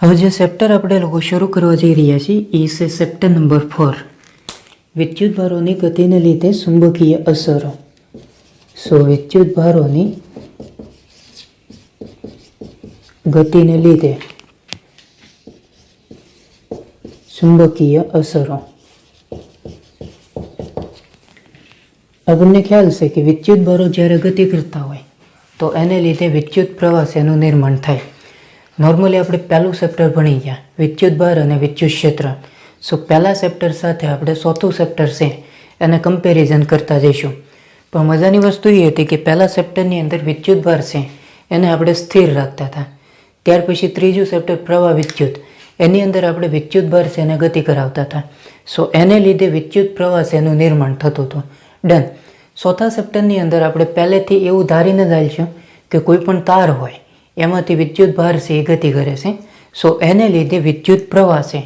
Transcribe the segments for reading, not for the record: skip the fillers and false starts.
હવે જે ચેપ્ટર આપણે લોકો શરૂ કરવા જઈ રહ્યા છીએ એ છે ચેપ્ટર નંબર 4 વિદ્યુતભારોની ગતિને લીધે ચુંબકીય અસરો. વિદ્યુતભારોની ગતિને લીધે ચુંબકીય અસરો. આપણને ખ્યાલ છે કે વિદ્યુતભારો જ્યારે ગતિ કરતા હોય તો એને લીધે વિદ્યુત પ્રવાહીનું નિર્માણ થાય. નોર્મલી આપણે પહેલું ચેપ્ટર ભણી ગયા વિદ્યુતભાર અને વિદ્યુત ક્ષેત્ર. પહેલા ચેપ્ટર સાથે આપણે ચોથું ચેપ્ટર છે એને કમ્પેરિઝન કરતા જઈશું. પણ મજાની વસ્તુ એ હતી કે પહેલા ચેપ્ટરની અંદર વિદ્યુતભાર છે એને આપણે સ્થિર રાખતા હતા. ત્યાર પછી ત્રીજું ચેપ્ટર પ્રવાહ વિદ્યુત, એની અંદર આપણે વિદ્યુતભાર છે એને ગતિ કરાવતા હતા. એને લીધે વિદ્યુત પ્રવાહ છે એનું નિર્માણ થતું હતું. ડન. ચોથા ચેપ્ટરની અંદર આપણે પહેલેથી એવું ધારીને જ આવીશું કે કોઈ પણ તાર હોય એમાંથી વિદ્યુત ભાર છે એ ગતિ કરે છે. એને લીધે વિદ્યુત પ્રવાહ છે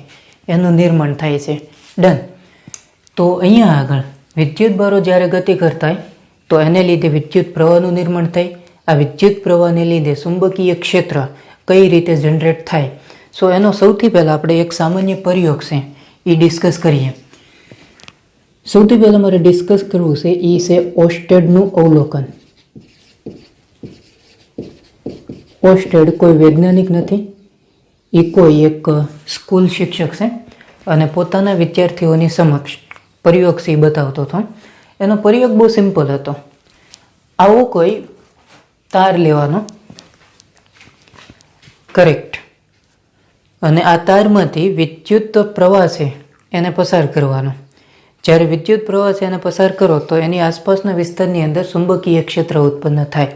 એનું નિર્માણ થાય છે. ડન. તો અહીંયા આગળ વિદ્યુત ભારો જ્યારે ગતિ કરતા હોય તો એને લીધે વિદ્યુત પ્રવાહનું નિર્માણ થાય. આ વિદ્યુત પ્રવાહને લીધે ચુંબકીય ક્ષેત્ર કઈ રીતે જનરેટ થાય. એનો સૌથી પહેલાં આપણે એક સામાન્ય પ્રયોગ છે એ ડિસ્કસ કરીએ. સૌથી પહેલાં મારે ડિસ્કસ કરવું છે એ છે ઓર્સ્ટેડનું અવલોકન. ઓર્સ્ટેડ કોઈ વૈજ્ઞાનિક નથી, એ કોઈ એક સ્કૂલ શિક્ષક છે અને પોતાના વિદ્યાર્થીઓની સમક્ષ પ્રયોગ છે બતાવતો હતો. એનો પ્રયોગ બહુ સિમ્પલ હતો. આવો કોઈ તાર લેવાનો, કરેક્ટ, અને આ તારમાંથી વિદ્યુત પ્રવાહ છે એને પસાર કરવાનો. જ્યારે વિદ્યુત પ્રવાહ છે એને પસાર કરો તો એની આસપાસના વિસ્તારની અંદર ચુંબકીય ક્ષેત્ર ઉત્પન્ન થાય.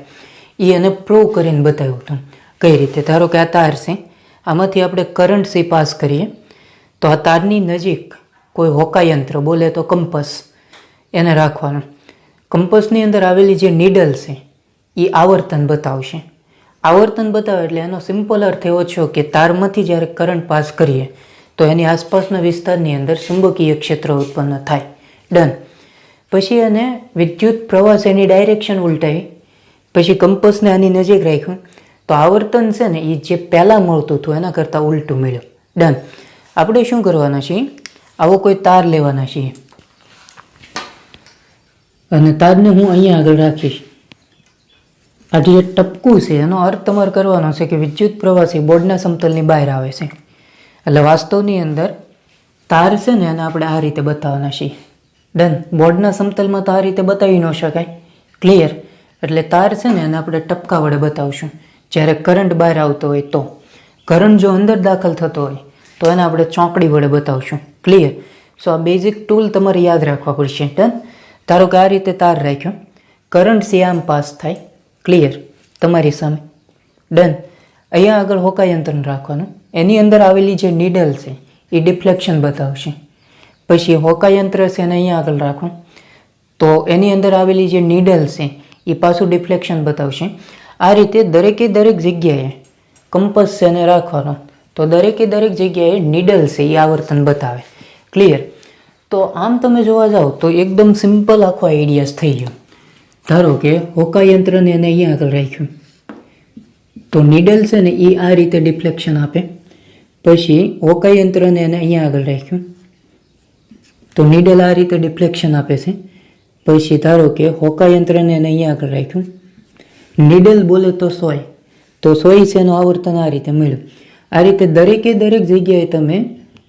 એ એને પ્રૂવ કરીને બતાવ્યું હતું. કઈ રીતે? ધારો કે આ તાર છે, આમાંથી આપણે કરંટ છે પાસ કરીએ તો આ તારની નજીક કોઈ હોકાયંત્ર, બોલે તો કંપસ, એને રાખવાનું. કંપસની અંદર આવેલી જે નીડલ છે એ આવર્તન બતાવશે. આવર્તન બતાવે એટલે એનો સિમ્પલ અર્થ એવો છે કે તારમાંથી જ્યારે કરંટ પાસ કરીએ તો એની આસપાસના વિસ્તારની અંદર ચુંબકીય ક્ષેત્ર ઉત્પન્ન થાય. ડન. પછી એને વિદ્યુત પ્રવાહ એની ડાયરેક્શન ઉલટાવી, પછી કંપસને આની નજીક રાખ્યું તો આવર્તન છે ને એ જે પહેલાં મળતું હતું એના કરતાં ઉલટું મળ્યું. ડન. આપણે શું કરવાના છીએ? આવો કોઈ તાર લેવાના છીએ અને તારને હું અહીંયા આગળ રાખીશ. આ જે ટપકું છે એનો અર્થ તમારે કરવાનો છે કે વિદ્યુત પ્રવાહ છે બોર્ડના સમતલની બહાર આવે છે. એટલે વાસ્તવની અંદર તાર છે ને એને આપણે આ રીતે બતાવવાના છીએ. ડન. બોર્ડના સમતલમાં તો આ રીતે બતાવી ન શકાય. ક્લિયર? એટલે તાર છે ને એને આપણે ટપકા વડે બતાવશું. જ્યારે કરંટ બહાર આવતો હોય તો, કરંટ જો અંદર દાખલ થતો હોય તો એને આપણે ચોકડી વડે બતાવશું. ક્લિયર? આ બેઝિક ટૂલ તમારે યાદ રાખવા પડશે. ડન. ધારો કે આ રીતે તાર રાખ્યો, કરંટ છે આમ પાસ થાય. ક્લિયર? તમારી સામે. ડન. અહીંયા આગળ હોકાયંત્ર રાખવાનું, એની અંદર આવેલી જે નીડલ છે એ ડિફ્લેક્શન બતાવશે. પછી હોકાયંત્ર છે એને અહીંયા આગળ રાખો તો એની અંદર આવેલી જે નીડલ છે એ પાછું ડિફ્લેક્શન બતાવશે. આ રીતે દરેકે દરેક જગ્યાએ કંપસ છે એને રાખવાનો તો દરેકે દરેક જગ્યાએ નીડલ છે એ આવર્તન બતાવે. ક્લિયર? તો આમ તમે જોવા જાઓ તો એકદમ સિમ્પલ આખો આઈડિયાઝ થઈ ગયો. ધારો કે હોકાયંત્રને એને અહીંયા આગળ રાખ્યું તો નીડલ છે ને એ આ રીતે ડિફ્લેક્શન આપે. પછી હોકાયંત્રને એને અહીંયા આગળ રાખ્યું તો નીડલ આ રીતે ડિફ્લેક્શન આપે છે. પછી ધારો કે હોકાયંત્રને એને અહીંયા આગળ રાખ્યું, નીડલ બોલે તો સોય, તો સોય છે એનું આવર્તન આ રીતે મળ્યું. આ રીતે દરેકે દરેક જગ્યાએ તમે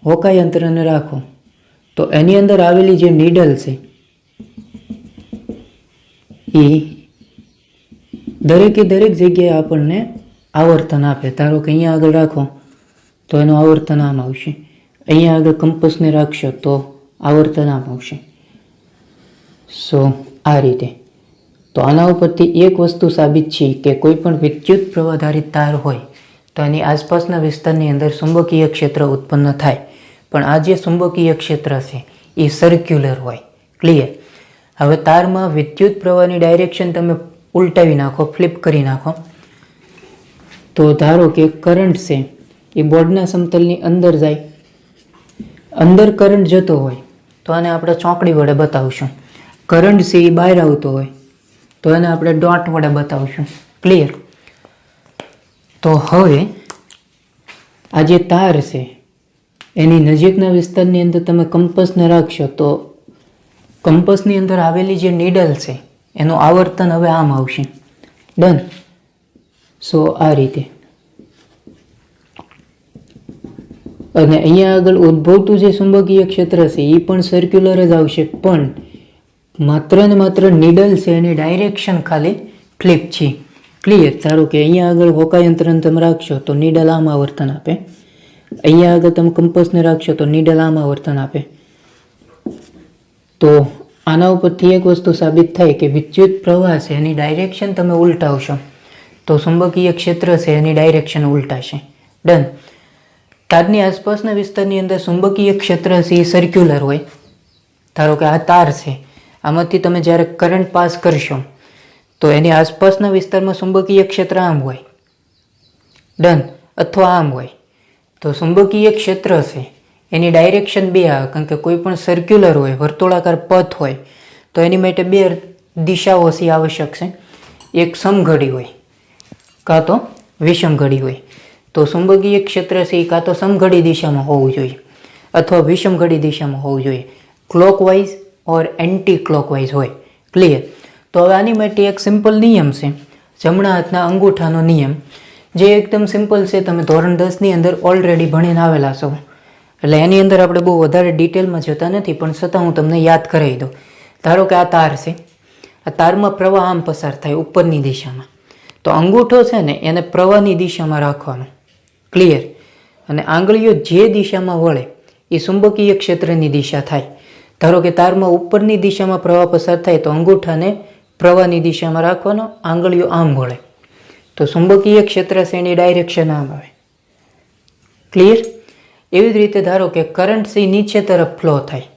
હોકાયંત્રને રાખો તો એની અંદર આવેલી જે નીડલ છે એ દરેકે દરેક જગ્યાએ આપણને આવર્તન આપે. ધારો કે અહીંયા આગળ રાખો તો એનું આવર્તન આમ આવશે, અહીંયા આગળ કંપસને રાખશો તો આવર્તન આમ આવશે. આ રીતે. તો આના ઉપરથી એક વસ્તુ સાબિત છે કે કોઈ પણ વિદ્યુત પ્રવાહધારિત તાર હોય તો એની આસપાસના વિસ્તારની અંદર ચુંબકીય ક્ષેત્ર ઉત્પન્ન થાય. પણ આ જે ચુંબકીય ક્ષેત્ર છે એ સર્ક્યુલર હોય. ક્લિયર? હવે તારમાં વિદ્યુત પ્રવાહની ડાયરેક્શન તમે ઉલટાવી નાખો, ફ્લિપ કરી નાખો તો ધારો કે કરંટ છે એ બોર્ડના સમતલની અંદર જાય, અંદર કરંટ જતો હોય તો આને આપણે ચોકડી વડે બતાવશું. કરંટ છે એ બહાર આવતો હોય તો એને આપણે ડોટ વડે બતાવશું. ક્લિયર? તો હવે આ જે તાર છે એની નજીકના વિસ્તારની અંદર તમે કંપસને રાખશો તો કંપસની અંદર આવેલી જે નીડલ છે એનું આવર્તન હવે આમ આવશે. ડન. સો આ રીતે. અને અહીંયા આગળ ઉદ્ભવતું જે ચુંબકીય ક્ષેત્ર છે એ પણ સર્ક્યુલર જ આવશે, પણ માત્ર ને માત્ર નીડલ છે એની ડાયરેક્શન ખાલી ફ્લિપ છે. ક્લિયર? ધારો કે અહીંયા આગળ હોકાયંત્રને તમે રાખશો તો નીડલ આમ આવર્તન આપે, અહીંયા આગળ તમે કંપસને રાખશો તો નીડલ આમ આવર્તન આપે. તો આના ઉપરથી એક વસ્તુ સાબિત થાય કે વિદ્યુત પ્રવાહ છે એની ડાયરેક્શન તમે ઉલટાવશો તો ચુંબકીય ક્ષેત્ર છે એની ડાયરેક્શન ઉલટાશે. ડન. તારની આસપાસના વિસ્તારની અંદર ચુંબકીય ક્ષેત્ર છે એ સર્ક્યુલર હોય. ધારો કે આ તાર છે, આમાંથી તમે જ્યારે કરંટ પાસ કરશો તો એની આસપાસના વિસ્તારમાં ચુંબકીય ક્ષેત્ર આમ હોય. ડન. અથવા આમ હોય. તો ચુંબકીય ક્ષેત્ર છે એની ડાયરેક્શન બે આવે, કારણ કે કોઈ પણ સર્ક્યુલર હોય, વર્તુળાકાર પથ હોય તો એની માટે બે દિશાઓ છે આવશ્યક છે. એક સમઘડી હોય કાં તો વિષમઘડી હોય. તો ચુંબકીય ક્ષેત્ર છે એ કાં તો સમઘડી દિશામાં હોવું જોઈએ અથવા વિષમઘડી દિશામાં હોવું જોઈએ. ક્લોકવાઇઝ ઓર એન્ટી ક્લોકવાઇઝ હોય. ક્લિયર? તો હવે આની માટે એક સિમ્પલ નિયમ છે, જમણા હાથના અંગૂઠાનો નિયમ, જે એકદમ સિમ્પલ છે. તમે ધોરણ 10ની અંદર ઓલરેડી ભણીને આવેલા છો, એટલે એની અંદર આપણે બહુ વધારે ડિટેલમાં જતા નથી, પણ છતાં હું તમને યાદ કરાવી દઉં. ધારો કે આ તાર છે, આ તારમાં પ્રવાહ આમ પસાર થાય ઉપરની દિશામાં, તો અંગૂઠો છે ને એને પ્રવાહની દિશામાં રાખવાનો. ક્લિયર? અને આંગળીઓ જે દિશામાં વળે એ ચુંબકીય ક્ષેત્રની દિશા થાય. ધારો કે તારમાં ઉપરની દિશામાં પ્રવાહ પસાર થાય તો અંગૂઠાને પ્રવાહની દિશામાં રાખવાનો, આંગળીઓ આમ વળે તો ચુંબકીય ક્ષેત્ર છે એની ડાયરેક્શન આમ આવે. ક્લિયર? એવી જ રીતે ધારો કે કરંટ છે નીચે તરફ ફ્લો થાય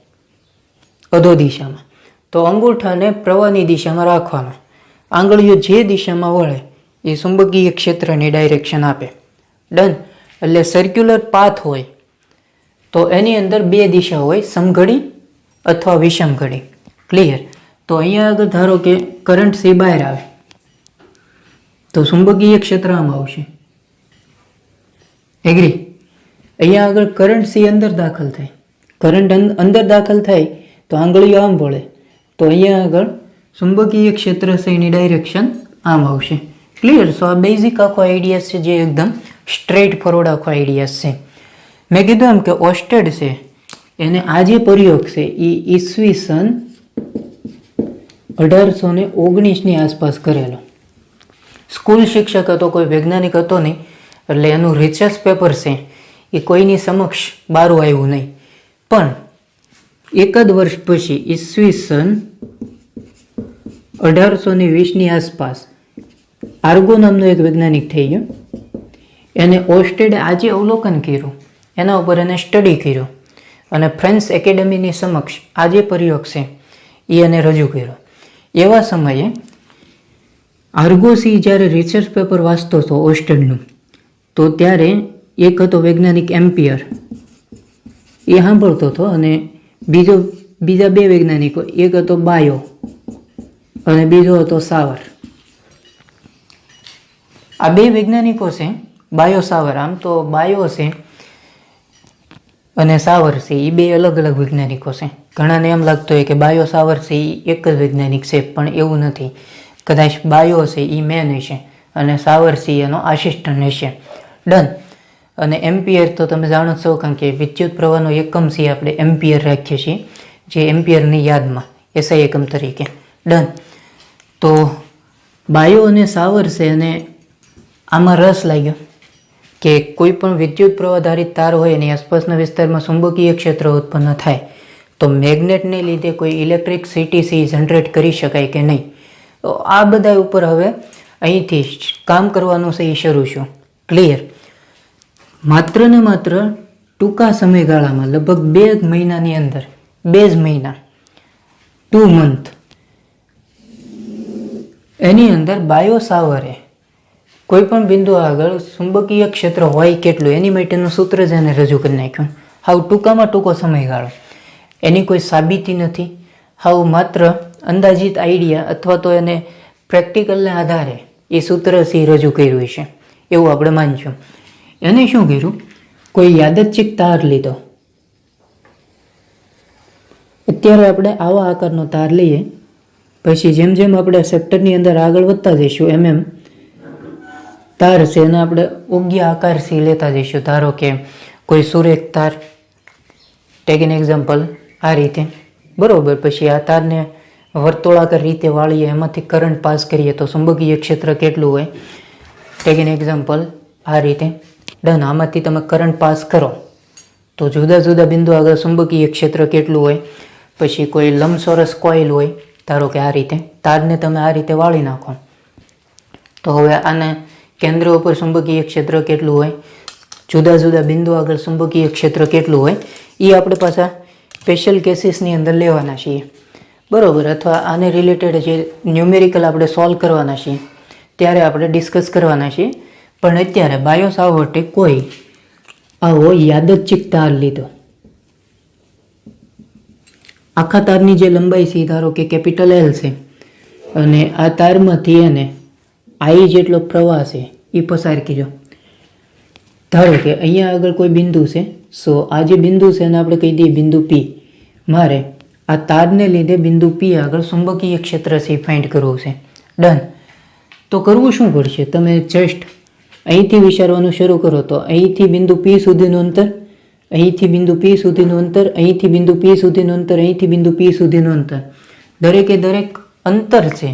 અધો દિશામાં, તો અંગૂઠાને પ્રવાહની દિશામાં રાખવાનો, આંગળીઓ જે દિશામાં વળે એ ચુંબકીય ક્ષેત્રની ડાયરેક્શન આપે. ડન. એટલે સર્ક્યુલર પાથ હોય તો એની અંદર બે દિશા હોય, સમઘડી અથવા વિષમઘડી. ક્લિયર? તો અહીંયા આગળ ધારો કે કરંટ છે બહાર આવે તો ચુંબકીય ક્ષેત્ર આમ આવશે. એગ્રી? અહીંયા આગળ કરંટ છે અંદર દાખલ થાય, કરંટ અંદર દાખલ થાય તો આંગળીઓ આમ વળે તો અહીંયા આગળ ચુંબકીય ક્ષેત્ર છે એની ડાયરેક્શન આમ આવશે. ક્લિયર? સો આ બેઝિક આખો આઈડિયાસ છે, જે એકદમ સ્ટ્રેટ ફોરવર્ડ આખો આઈડિયાસ છે. મેં કીધું એમ કે ઓસ્ટેડ છે એને આ જે પ્રયોગ છે એ ઈસવીસન 1819ની આસપાસ કરેલો. સ્કૂલ શિક્ષક હતો, કોઈ વૈજ્ઞાનિક હતો નહીં, એટલે એનું રિસર્ચ પેપર છે એ કોઈની સમક્ષ બારું આવ્યું નહીં. પણ એકાદ વર્ષ પછી ઈસવીસન 1820ની આસપાસ આર્ગો નામનો એક વૈજ્ઞાનિક થઈ ગયો. એને ઓસ્ટેડે આજે અવલોકન કર્યું, એના ઉપર એને સ્ટડી કર્યો અને ફ્રેન્ચ એકેડેમીની સમક્ષ આ જે પ્રયોગ છે એ એને રજૂ કર્યો. એવા સમયે આર્ગોસી જ્યારે રિસર્ચ પેપર વાંચતો હતો ઓસ્ટેડનું, તો ત્યારે એક હતો વૈજ્ઞાનિક એમ્પિયર, એ સાંભળતો હતો, અને બીજા બે વૈજ્ઞાનિકો, એક હતો બાયો અને બીજો હતો સાવર. આ બે વૈજ્ઞાનિકો છે, બાયો સાવર. આમ તો બાયો છે અને સાવર છે એ બે અલગ અલગ વૈજ્ઞાનિકો છે. ઘણાને એમ લાગતું હોય કે બાયો સાવર છે એ એક જ વૈજ્ઞાનિક છે, પણ એવું નથી. કદાચ બાયો છે એ મેન હશે અને સાવર છે એનો આસિસ્ટન્ટ હશે. ડન. અને એમ્પિયર તો તમે જાણો છો, કારણ કે વિદ્યુત પ્રવાહનો એકમ છે આપણે એમ્પિયર રાખીએ છીએ, જે એમ્પિયરની યાદમાં એસઆઈ એકમ તરીકે. ડન. તો બાયો અને સાવર છે અને આમાં રસ લાગ્યો કે કોઈ પણ વિદ્યુત પ્રવાહ ધારિત તાર હોય એની આસપાસના વિસ્તારમાં ચુંબકીય ક્ષેત્ર ઉત્પન્ન થાય તો મેગ્નેટને લીધે કોઈ ઇલેક્ટ્રિસિટી છે જનરેટ કરી શકાય કે નહીં. તો આ બધા ઉપર હવે અહીંથી કામ કરવાનું છે એ શરૂ છું. ક્લિયર? માત્ર ને માત્ર ટૂંકા સમયગાળામાં લગભગ 2 મહિનાની અંદર, 2 જ મહિના, 2 મંથ, એની અંદર બાયો સાવરે કોઈ પણ બિંદુ આગળ ચુંબકીય ક્ષેત્ર હોય કેટલું એની માટેનું સૂત્ર જ એને રજૂ કરી નાખ્યું. હાવ ટૂંકામાં ટૂંકો સમયગાળો, એની કોઈ સાબિતી નથી, હાવ માત્ર અંદાજિત આઈડિયા અથવા તો એને પ્રેક્ટિકલને આધારે એ સૂત્ર છે રજૂ કર્યું છે એવું આપણે માનીશું. એને શું કર્યું, કોઈ યાદચ્છિક તાર લીધો. અત્યારે આપણે આવા આકારનો તાર લઈએ, પછી જેમ જેમ આપણે સેપ્ટરની અંદર આગળ વધતા જઈશું એમ એમ તાર છે એને આપણે યોગ્ય આકારથી લેતા જઈશું. ધારો કે કોઈ સુરેખ તાર, ટેક એન એક્ઝામ્પલ આ રીતે, બરોબર. પછી આ તારને વર્તુળાકાર રીતે વાળીએ, એમાંથી કરંટ પાસ કરીએ તો ચુંબકીય ક્ષેત્ર કેટલું હોય, ટેક એન એક્ઝામ્પલ આ રીતે. ડન. આમાંથી તમે કરંટ પાસ કરો તો જુદા જુદા બિંદુ આગળ ચુંબકીય ક્ષેત્ર કેટલું હોય. પછી કોઈ લંબચોરસ કોઇલ હોય, ધારો કે આ રીતે, તારને તમે આ રીતે વાળી નાખો તો હવે આને કેન્દ્ર ઉપર ચુંબકીય ક્ષેત્ર કેટલું હોય, જુદા જુદા બિંદુ આગળ ચુંબકીય ક્ષેત્ર કેટલું હોય, એ આપણે પાછા સ્પેશિયલ કેસીસની અંદર લેવાના છીએ, બરોબર. અથવા આને રિલેટેડ જે ન્યુમેરિકલ આપણે સોલ્વ કરવાના છીએ ત્યારે આપણે ડિસ્કસ કરવાના છીએ. પણ અત્યારે બાયો સાવર્ટે કોઈ આવો યાદચ્છિક તાર લીધો. આખા તારની જે લંબાઈ છે ધારો કે કેપિટલ એલ છે, અને આ તારમાંથી એને આઈ જેટલો પ્રવાહ છે એ પસાર કર્યો. ધારો કે અહીંયા આગળ કોઈ બિંદુ છે, સો આ જે બિંદુ છે એને આપણે કહી દઈએ બિંદુ પી. મારે આ તારને લીધે બિંદુ પી આગળ ચુંબકીય ક્ષેત્ર છે ફાઇન્ડ કરવું છે. ડન. તો કરવું શું પડશે, તમે જસ્ટ અહીંથી વિચારવાનું શરૂ કરો તો અહીંથી બિંદુ પી સુધીનું અંતર, અહીંથી બિંદુ પી સુધીનું અંતર, અહીંથી બિંદુ પી સુધીનું અંતર, અહીંથી બિંદુ પી સુધીનું અંતર, દરેકે દરેક અંતર છે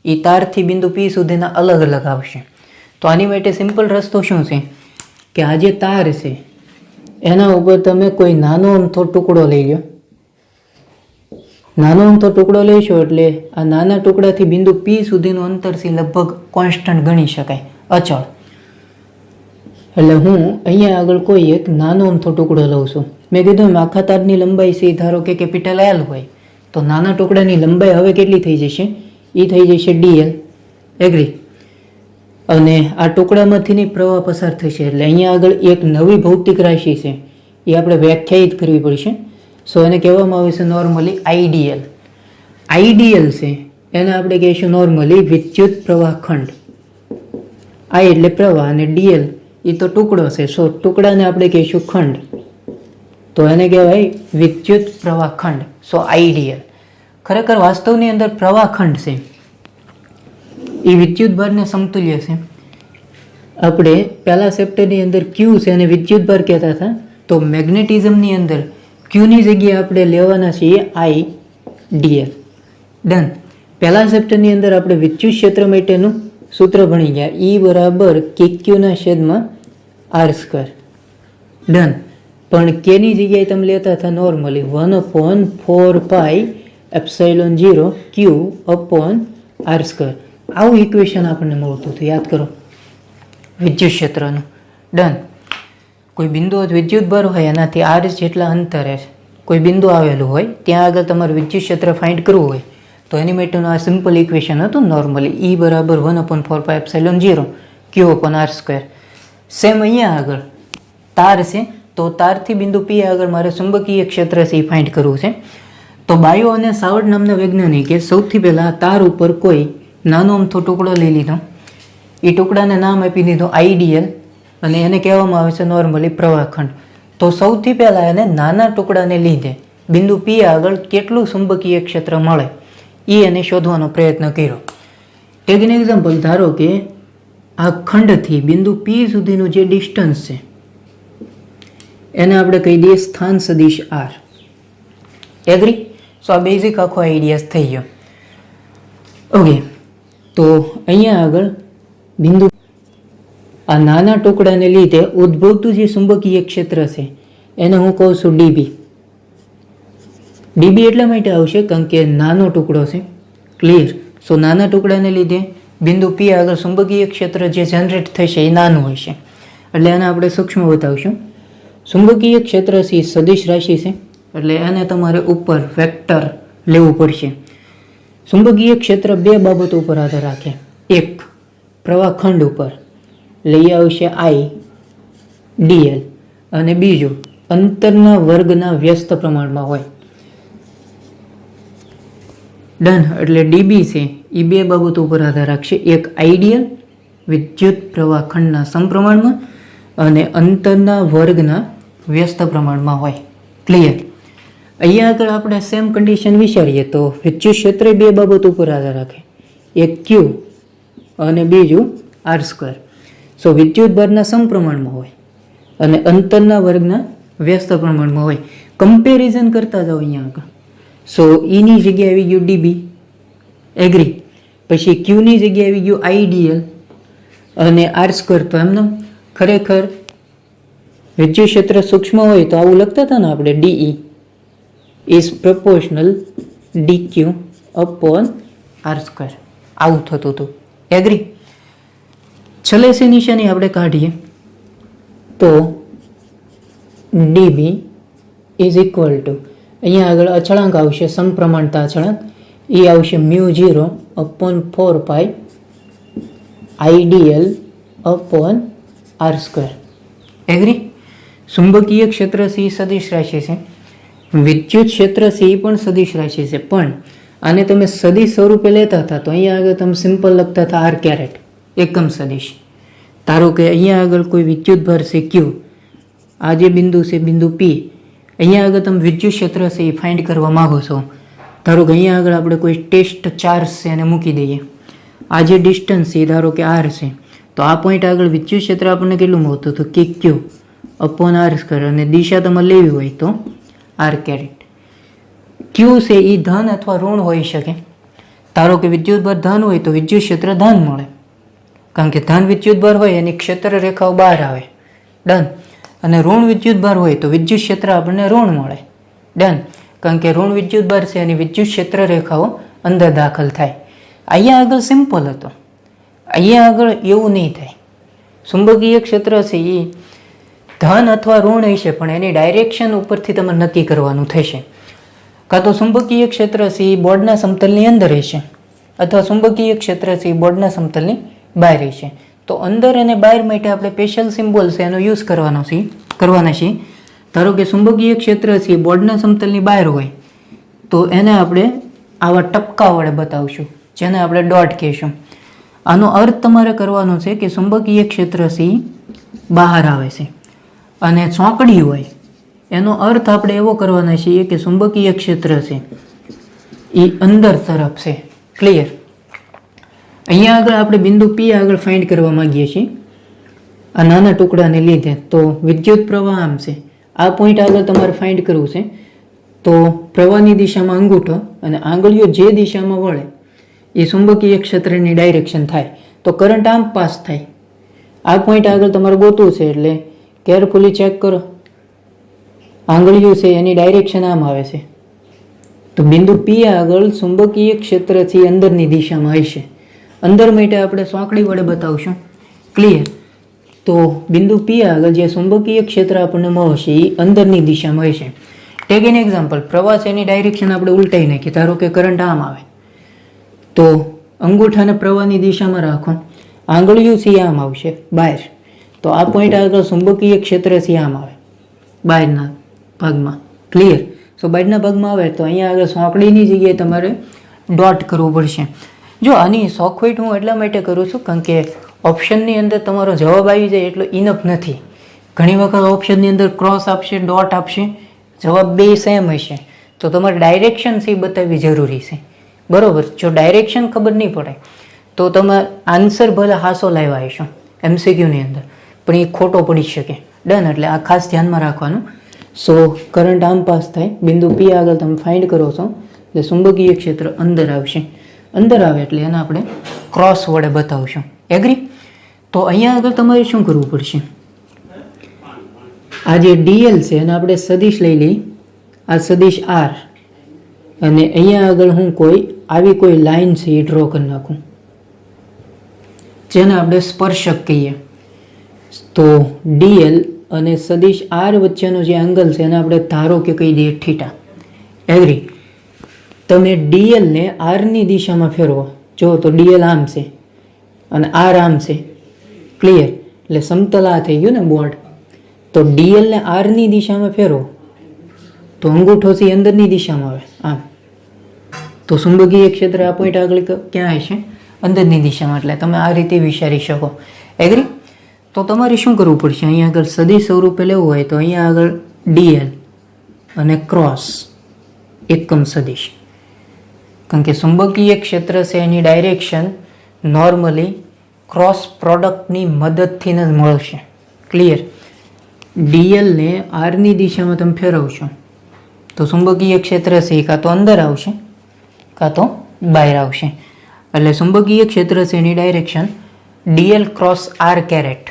એ તારથી બિંદુ પી સુધીના અલગ અલગ આવશે. તો આની માટે સિમ્પલ રસ્તો શું છે કે આ જે તાર છે એના ઉપર તમે કોઈ નાનો અમથો ટુકડો લઈ લો. નાનો અમથો ટુકડો લઈશો એટલે આ નાના ટુકડાથી બિંદુ પી સુધીનું અંતરથી લગભગ કોન્સ્ટન્ટ ગણી શકાય, અચળ. એટલે હું અહીંયા આગળ કોઈ એક નાનો અમથો ટુકડો લઉં છું. મેં કીધું એમ આખા તારની લંબાઈ છે ધારો કે કેપિટલ એલ હોય તો નાના ટુકડાની લંબાઈ હવે કેટલી થઈ જશે, એ થઈ જશે ડીએલ. એગ્રી. અને આ ટુકડામાંથીની પ્રવાહ પસાર થશે એટલે અહીંયા આગળ એક નવી ભૌતિક રાશિ છે એ આપણે વ્યાખ્યાયિત કરવી પડશે. સો એને કહેવામાં આવે છે નોર્મલી આઈડીએલ. આઈડીએલ છે એને આપણે કહીશું નોર્મલી વિદ્યુત પ્રવાહ ખંડ. આઈ એટલે પ્રવાહ અને ડીએલ એ તો ટુકડો છે, સો ટુકડાને આપણે કહીશું ખંડ, તો એને કહેવાય વિદ્યુત પ્રવાહ ખંડ. સો આઈડીએલ ખરેખર વાસ્તવની અંદર પ્રવાહ ખંડ છે, એ વિદ્યુત ભારને સમતુલ્ય છે. આપણે પહેલા ચેપ્ટરની અંદર ક્યુ છે અને વિદ્યુત ભાર કહેતા હતા, તો મેગ્નેટિઝમની અંદર ક્યુની જગ્યાએ આપણે લેવાના છીએ આઈ ડીએલ. ડન. પહેલા ચેપ્ટરની અંદર આપણે વિદ્યુત ક્ષેત્ર માટેનું સૂત્ર ભણી ગયા, ઈ બરાબર કે ક્યુના છેદમાં આર સ્ક્વેર. ડન. પણ કેની જગ્યાએ તમે લેતા હતા નોર્મલી 1/4 એપ્સાઇલોન 0 ક્યુ અપોન આર સ્ક્વેર. આવું ઇક્વેશન આપણને મળતું હતું, યાદ કરો, વિદ્યુત ક્ષેત્રનું. ડન. કોઈ બિંદુ વિદ્યુત ભાર હોય એનાથી આર જેટલા અંતરે કોઈ બિંદુ આવેલું હોય ત્યાં આગળ તમારે વિદ્યુત ક્ષેત્ર ફાઇન્ડ કરવું હોય તો એની માટેનું આ સિમ્પલ ઇક્વેશન હતું નોર્મલી, ઈ બરાબર 1/4 એપ્સાઇલોન 0 ક્યુ અપોન આર સ્ક્વેર. સેમ અહીંયા આગળ તાર છે તો તારથી બિંદુ પી આગળ મારે ચુંબકીય ક્ષેત્ર છે એ ફાઇન્ડ કરવું છે. તો બાયો અને સાવર્ટ નામના વૈજ્ઞાનિકે સૌથી પહેલાં તાર ઉપર કોઈ નાનો અમથો ટુકડો લઈ લીધો, એ ટુકડાને નામ આપી દીધું આઈડીએલ, અને એને કહેવામાં આવે છે નોર્મલી પ્રવાહખંડ. તો સૌથી પહેલાં એને નાના ટુકડાને લીધે બિંદુ પી આગળ કેટલું ચુંબકીય ક્ષેત્ર મળે એ એને શોધવાનો પ્રયત્ન કર્યો. ટેક એન એક્ઝામ્પલ, ધારો કે આ ખંડથી બિંદુ પી સુધીનું જે ડિસ્ટન્સ છે એને આપણે કહી દઈએ સ્થાન સદિશ આર. એગ્રી? સો આ બેઝિક આખો આઈડિયા થઈ ગયો. ઓકે, તો અહીંયા આગળ બિંદુ આ નાના ટુકડાને લીધે ઉદ્ભવતું જે ચુંબકીય ક્ષેત્ર છે એને હું કહું છું ડીબી. ડીબી એટલા માટે આવશે કારણ કે નાનો ટુકડો છે. ક્લિયર? સો નાના ટુકડાને લીધે બિંદુ પી આગળ ચુંબકીય ક્ષેત્ર જે જનરેટ થશે એ નાનું હશે, એટલે એને આપણે સૂક્ષ્મ બતાવશું. ચુંબકીય ક્ષેત્ર છે સદિશ રાશિ છે એટલે એને તમારે ઉપર વેક્ટર લેવું પડશે. ચુંબકીય ક્ષેત્ર બે બાબતો ઉપર આધાર રાખે. એક, પ્રવાહ ખંડ ઉપર લઈ આવશે આઈ ડીએલ, અને બીજું અંતરના વર્ગના વ્યસ્ત પ્રમાણમાં હોય. ડન. એટલે ડીબી છે એ બે બાબતો ઉપર આધાર રાખશે. એક આઈડિયલ વિદ્યુત પ્રવાહ ખંડના સમપ્રમાણમાં, અને અંતરના વર્ગના વ્યસ્ત પ્રમાણમાં હોય. ક્લિયર? અહીંયા આગળ આપણે સેમ કન્ડિશન વિચારીએ તો વિદ્યુત ક્ષેત્ર બે બાબત ઉપર આધાર રાખે, એક ક્યુ અને બીજું આર સ્ક્વેર. સો વિદ્યુત ભારના સમપ્રમાણમાં હોય અને અંતરના વર્ગના વ્યસ્ત પ્રમાણમાં હોય. કમ્પેરિઝન કરતા જાઓ અહીંયા આગળ. સો ઈની જગ્યાએ આવી ગયું ડીબી, એગ્રી. પછી ક્યુની જગ્યાએ આવી ગયું આઈડીએલ અને આર સ્ક્વેર. તો એમને ખરેખર વિદ્યુત ક્ષેત્ર સૂક્ષ્મ હોય તો આવું લખતા હતા ને આપણે, dE is proportional dQ upon R square, આવું થતું હતું. એગ્રી? છેલ્લે સે નિશાની આપણે કાઢીએ તો ડીબી ઇઝ ઇક્વલ ટુ, અહીંયા આગળ અચળાંક આવશે, સમપ્રમાણતા અચળાંક, એ આવશે μ0 upon 4 IDL upon R square. Agree? ચુંબકીય ક્ષેત્ર સી સદિશ રાશિ છે, વિદ્યુત ક્ષેત્ર સી પણ સદિશ રાશિ છે, પણ આને તમે સદિશ સ્વરૂપે લેતા હતા તો અહીંયા આગળ તમે સિમ્પલ લખતા હતા આર કેરેટ, એકમ સદિશ. ધારો કે અહીંયા આગળ કોઈ વિદ્યુત ભાર છે ક્યુ, આ જે બિંદુ છે બિંદુ પી, અહીંયા આગળ તમે વિદ્યુત ક્ષેત્ર છે એ ફાઇન્ડ કરવા માંગો છો. ધારો કે અહીંયા આગળ આપણે કોઈ ટેસ્ટ ચાર્જ છે એને મૂકી દઈએ, આ જે ડિસ્ટન્સ છે ધારો કે આર છે, તો આ પોઈન્ટ આગળ વિદ્યુત ક્ષેત્ર આપણને કેટલું મળતું હતું કે ક્યુ અપોન આર સ્ક્વેર, અને દિશા તમારે લેવી હોય તો આર કેરેટ. ક્યુ છે એ ધન અથવા ઋણ હોઈ શકે. ધારો કે વિદ્યુત ભાર ધન હોય તો વિદ્યુત ક્ષેત્ર ધન મળે, કારણ કે ધન વિદ્યુત ભાર હોય એની ક્ષેત્ર રેખાઓ બહાર આવે. ડન. અને ઋણ વિદ્યુત ભાર હોય તો વિદ્યુત ક્ષેત્ર આપણને ઋણ મળે. ડન. કારણ કે ઋણ વિદ્યુત ભાર છે એની વિદ્યુત ક્ષેત્ર રેખાઓ અંદર દાખલ થાય. અહીંયા આગળ સિમ્પલ હતો, અહીંયા આગળ એવું નહીં થાય. ચુંબકીય ક્ષેત્ર છે એ ધન અથવા ઋણ હશે, પણ એની ડાયરેક્શન ઉપરથી તમારે નક્કી કરવાનું થશે. કાં તો ચુંબકીય ક્ષેત્ર છે એ બોર્ડના સમતલની અંદર હશે, અથવા ચુંબકીય ક્ષેત્ર છે એ બોર્ડના સમતલની બહાર હશે. તો અંદર અને બહાર માટે આપણે સ્પેશિયલ સિમ્બોલ છે એનો યુઝ કરવાના છે. ધારો કે ચુંબકીય ક્ષેત્ર છે બોર્ડના સમતલની બહાર હોય તો એને આપણે આવા ટપકા વડે બતાવશું, જેને આપણે ડોટ કહીશું. આનો અર્થ તમારે કરવાનો છે કે ચુંબકીય ક્ષેત્ર છે બહાર આવે છે, અને ચોકડી હોય એનો અર્થ આપણે એવો કરવાના છીએ કે ચુંબકીય ક્ષેત્ર છે એ અંદર તરફ છે. ક્લિયર? અહીંયા આગળ આપણે બિંદુ પી આગળ ફાઇન્ડ કરવા માંગીએ છીએ આ નાના ટુકડાને લીધે. તો વિદ્યુત પ્રવાહ આમ છે, આ પોઈન્ટ આગળ તમારે ફાઇન્ડ કરવું છે. તો પ્રવાહની દિશામાં અંગૂઠો અને આંગળીઓ જે દિશામાં વળે એ ચુંબકીય ક્ષેત્રની ડાયરેક્શન થાય. તો કરંટ આમ પાસ થાય. આ પોઈન્ટ આગળ તમારે ગોતવું છે, એટલે કેરફુલી ચેક કરો. આંગળીઓ છે એની ડાયરેક્શન આમ આવે છે, તો બિંદુ પી આગળ ચુંબકીય ક્ષેત્રથી અંદરની દિશામાં હશે. અંદર માટે આપણે સોંકડી વડે બતાવશું. ક્લિયર? તો બિંદુ પી આગળ જે ચુંબકીય ક્ષેત્ર આપણને મળશે એ અંદરની દિશામાં હશે. ટેક એન એક્ઝામ્પલ, પ્રવાહ છે એની ડાયરેક્શન આપણે ઉલટાઈ નાખીએ. ધારો કે કરંટ આમ આવે તો અંગૂઠાને પ્રવાહની દિશામાં રાખો, આંગળીઓ છે આમ આવશે બહાર. તો આ પોઈન્ટ આગળ ચુંબકીય ક્ષેત્ર છે આમ આવે બહારના ભાગમાં. ક્લિયર? સો બહારના ભાગમાં આવે તો અહીંયા આગળ સોંકડીની જગ્યાએ તમારે ડોટ કરવું પડશે. જો આની શોખવેટ હું એટલા માટે કરું છું કારણ કે ઓપ્શનની અંદર તમારો જવાબ આવી જાય એટલો ઇનફ નથી. ઘણી વખત ઓપ્શનની અંદર ક્રોસ આપશે, ડોટ આપશે, જવાબ બે સેમ હશે, તો તમારે ડાયરેક્શન છે એ બતાવવી જરૂરી છે. બરોબર? જો ડાયરેક્શન ખબર નહીં પડે તો તમે આન્સર ભલે હાસો લાવ્યા હશો એમસીક્યુની અંદર, પણ એ ખોટો પડી શકે. ડન. એટલે આ ખાસ ધ્યાનમાં રાખવાનું. સો કરંટ આમ પાસ થાય, બિંદુ પી આગળ તમે ફાઇન્ડ કરો છો એટલે ચુંબકીય ક્ષેત્ર અંદર આવશે. અંદર આવે એટલે એને આપણે ક્રોસ વડે બતાવશું. એગ્રી? તો અહીંયા આગળ તમારે શું કરવું પડશે? આ જે ડીએલ છે એને આપણે સદિશ લઈ લઈ, આ સદિશ આર, અને અહીંયા આગળ હું આવી કોઈ લાઈન છે એ ડ્રો કરી નાખું, જેને આપણે સ્પર્શક કહીએ. તો ડીએલ અને સદિશ આર વચ્ચેનો જે એંગલ છે એને આપણે ધારો કે કહી દઈએ થીટા. એગ્રી? તમે ડીએલને આરની દિશામાં ફેરવો, જો તો ડીએલ આમ છે અને આર આમ છે. ક્લિયર? એટલે સમતલ આ થઈ ગયું ને બોર્ડ. તો ડીએલને આરની દિશામાં ફેરવો તો અંગૂઠો છે અંદરની દિશામાં આવે આમ. તો ચુંબકીય ક્ષેત્ર આ પોઈન્ટ આગળ ક્યાં હશે? અંદરની દિશામાં. એટલે તમે આ રીતે વિચારી શકો. એગ્રી? તો તમારે શું કરવું પડશે? અહીંયા આગળ સદિશ સ્વરૂપે લેવું હોય તો અહીંયા આગળ ડીએલ અને ક્રોસ એકમ સદિશ, કારણ કે ચુંબકીય ક્ષેત્ર છે એની ડાયરેક્શન નોર્મલી ક્રોસ પ્રોડક્ટની મદદથી જ મળશે. ક્લિયર? ડીએલને આરની દિશામાં તમે ફેરવશો તો ચુંબકીય ક્ષેત્ર છે કાં તો અંદર આવશે કાં તો બહાર આવશે. એટલે ચુંબકીય ક્ષેત્ર છે એની direction DL cross R caret,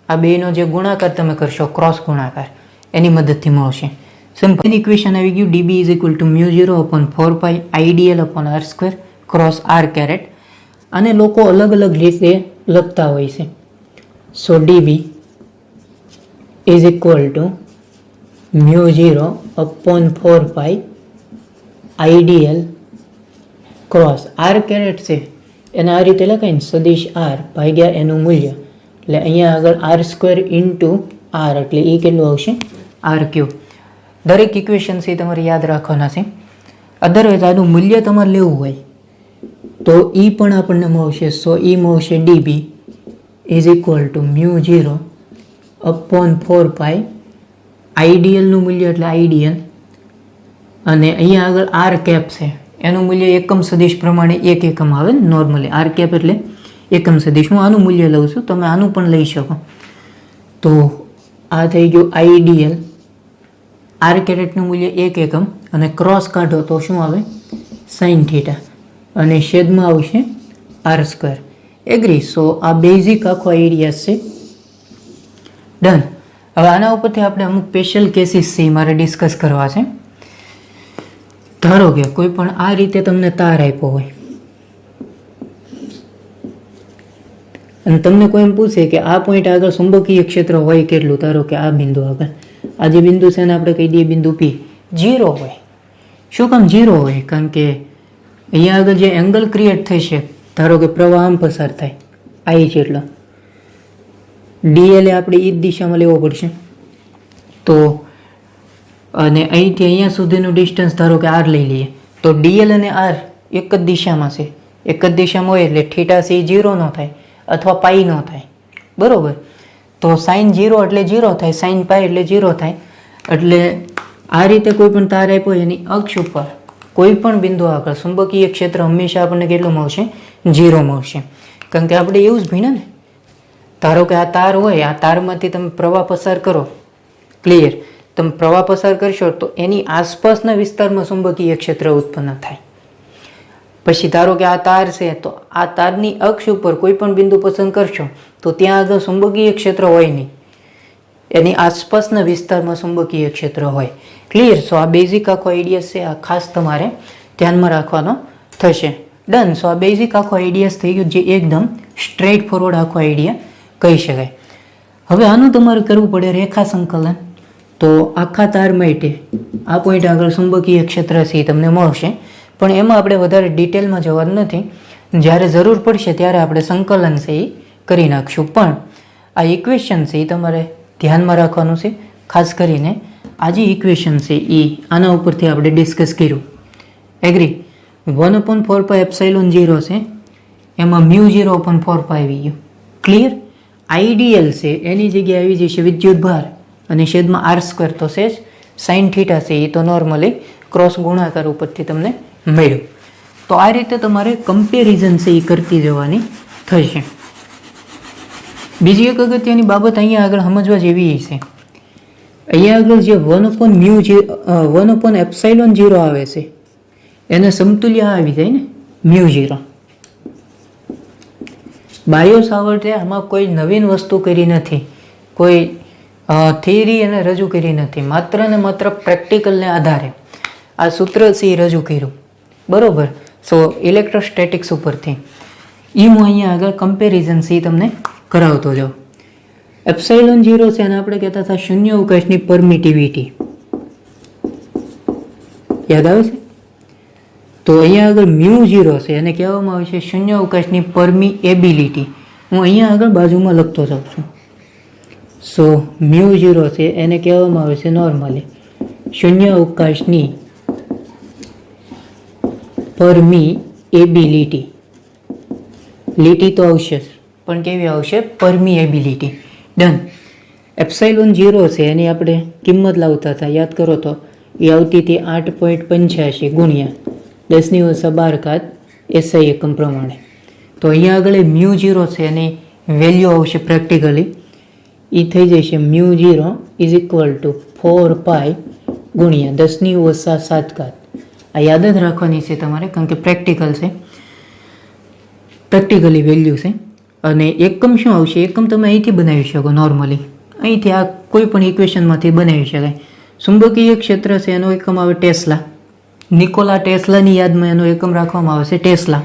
આ બેનો જે ગુણાકાર તમે કરશો ક્રોસ ગુણાકાર એની મદદથી મળશે. સિમ્પલ ઇક્વેશન આવી ગયું. DB is equal to mu 0/4 pi IDL upon R square cross R caret. અને લોકો અલગ અલગ રીતે લખતા હોય છે. So DB is equal to mu 0/4 pi IDL cross R caret છે એને આ રીતે લખાય ને, સદિશ આર ભાગ્યા એનું મૂલ્ય, એટલે અહીંયા આગળ આર સ્ક્વેર ઇન્ટુ આર, એટલે એ કેટલું આવશે? R cube. દરેક ઇક્વેશન છે તમારે યાદ રાખવાના છે. અધરવાઇઝ આનું મૂલ્ય તમારે લેવું હોય તો એ પણ આપણને મળશે. સો એ મળશે dB is equal to mu 0/4 પાઈ આઈડીએલનું મૂલ્ય એટલે આઈડીએલ, અને અહીંયા આગળ આર કેપ છે એનું મૂલ્ય એકમ સદિશ પ્રમાણે એક એકમ આવે ને નોર્મલી. આર કેપ એટલે એકમ સદિશ. હું આનું મૂલ્ય લઉં છું, તમે આનું પણ લઈ શકો. તો આ થઈ ગયું આઈડીએલ, આર કેરેટનું મૂલ્ય એક એકમ, અને ક્રોસ કાઢો તો શું આવે? સાઇન થીટા, અને છેદમાં આવશે આર સ્ક્વેર. એગ્રી? સો આ બેઝિક આખો આઈડિયા છે. ડન. હવે આના ઉપરથી આપણે અમુક સ્પેશિયલ કેસીસ છે મારે ડિસ્કસ કરવા છે. ધારો કે કોઈ પણ આ રીતે તમને તાર આપ્યો હોય અને તમને કોઈ એમ પૂછે કે આ પોઈન્ટ આગળ ચુંબકીય ક્ષેત્ર હોય કેટલું? ધારો કે આ બિંદુ આગળ આ જે બિંદુ છે એને આપણે કહી દઈએ બિંદુ પી. 0 હોય. શું કામ 0 હોય? કારણ કે અહીંયા આગળ જે એંગલ ક્રિએટ થશે, ધારો કે પ્રવાહ આમ પસાર થાય આઈ જેટલો, ડીએલ આપણે એ જ દિશામાં લેવો પડશે. તો અને અહીંથી અહીંયા સુધીનું ડિસ્ટન્સ ધારો કે આર લઈ લઈએ તો ડીએલ અને આર એક જ દિશામાં છે. એક જ દિશામાં હોય એટલે થીટા સી 0 ન થાય અથવા પાઈ ન થાય. બરોબર? તો સાઇન 0 એટલે 0 થાય, સાઇન પાઈ એટલે 0 થાય. એટલે આ રીતે કોઈ પણ તાર આપ્યો એની અક્ષ ઉપર કોઈ પણ બિંદુ આગળ ચુંબકીય ક્ષેત્ર હંમેશા આપણને કેટલું મળશે? 0 મળશે. કારણ કે આપણે એવું જ ભણ્યા ને. ધારો કે આ તાર હોય, આ તારમાંથી તમે પ્રવાહ પસાર કરો. ક્લિયર? તમે પ્રવાહ પસાર કરશો તો એની આસપાસના વિસ્તારમાં ચુંબકીય ક્ષેત્ર ઉત્પન્ન થાય. પછી ધારો કે આ તાર છે તો આ તારની અક્ષ ઉપર કોઈ પણ બિંદુ પસંદ કરશો તો ત્યાં આગળ ચુંબકીય ક્ષેત્ર હોય નહીં, એની આસપાસના વિસ્તારમાં ચુંબકીય ક્ષેત્ર હોય. ક્લિયર? સો આ બેઝિક આખો આઈડિયા છે, આ ખાસ તમારે ધ્યાનમાં રાખવાનો થશે. ડન. સો આ બેઝિક આખો આઈડિયા થઈ ગયો, જે એકદમ સ્ટ્રેટ ફોરવર્ડ આખો આઈડિયા કહી શકાય. હવે આનું તમારે કરવું પડે રેખા સંકલન. તો આખા તાર માટે આ પોઈન્ટ આગળ ચુંબકીય ક્ષેત્ર છે એ તમને મળશે, પણ એમાં આપણે વધારે ડિટેલમાં જવાનું નથી. જ્યારે જરૂર પડશે ત્યારે આપણે સંકલન છે એ કરી નાખશું. પણ આ ઇક્વેશન છે એ તમારે ધ્યાનમાં રાખવાનું છે. ખાસ કરીને આ જે ઇક્વેશન છે એ આના ઉપરથી આપણે ડિસ્કસ કર્યું. એગ્રી? 1/4 પાઈ એપ્સાઇલોન 0 છે, એમાં મ્યુ 0/4 પાઈ આવી ગયું. ક્લિયર? આઈડીએલ છે એની જગ્યાએ આવી જશે વિદ્યુત ભાર, અને છેદમાં આર સ્ક્વેર તો છે જ, સાઇન થીટા છે એ તો નોર્મલી ક્રોસ ગુણાકાર ઉપરથી તમને મળ્યું. તો આ રીતે તમારે કમ્પેરિઝન છે એ કરતી જવાની થશે. બીજી એક અગત્યની બાબત અહીંયા આગળ સમજવા જેવી છે. અહીંયા આગળ જે 1/ε0 આવે છે એને સમતુલ્ય આવી જાય ને મ્યુ 0. બાયો સાવર્ટે આમાં કોઈ નવીન વસ્તુ કરી નથી, કોઈ થિયરી એને રજૂ કરી નથી. માત્ર ને માત્ર પ્રેક્ટિકલને આધારે આ સૂત્ર છે એ રજૂ કર્યું. બરોબર? સો ઇલેક્ટ્રોસ્ટેટિક્સ ઉપરથી એ હું અહીંયા આગળ કમ્પેરિઝન છે તમને કરાવતો જાઉં. એપ્સાઇલોન 0 છે અને આપણે કહેતા હતા શૂન્ય અવકાશની પરમિટિવિટી. યાદ આવે છે? તો અહીંયા આગળ મ્યુ 0 છે એને કહેવામાં આવે છે શૂન્ય અવકાશની પરમિએબિલિટી. હું અહીંયા આગળ બાજુમાં લખતો જાઉં છું. સો મ્યુ 0 છે એને કહેવામાં આવે છે નોર્મલી શૂન્ય અવકાશની પરમિએબિલિટી. લીટી તો આવશે પણ કેવી આવશે? પરમિએબિલિટી. ડન. એપ્સાઇલોન 0 છે એની આપણે કિંમત લાવતા હતા, યાદ કરો તો એ આવતી હતી 8.85 ગુણ્યા 10⁻12 SI એકમ પ્રમાણે. તો અહીંયા આગળ મ્યુ 0 છે એની વેલ્યુ આવશે પ્રેક્ટિકલી, એ થઈ જશે મ્યુ 0 ઇઝ ઇક્વલ ટુ 4 પાઈ ગુણ્યા 10⁻7. આ યાદ જ રાખવાની છે તમારે, કારણ કે પ્રેક્ટિકલ છે, પ્રેક્ટિકલી વેલ્યુ છે. અને એકમ શું આવશે? એકમ તમે અહીંથી બનાવી શકો નોર્મલી, અહીંથી આ કોઈ પણ ઇક્વેશનમાંથી બનાવી શકાય. ચુંબકીય ક્ષેત્ર છે એનો એકમ આવે ટેસ્લા. નિકોલા ટેસ્લાની યાદમાં એનો એકમ રાખવામાં આવે છે ટેસ્લા.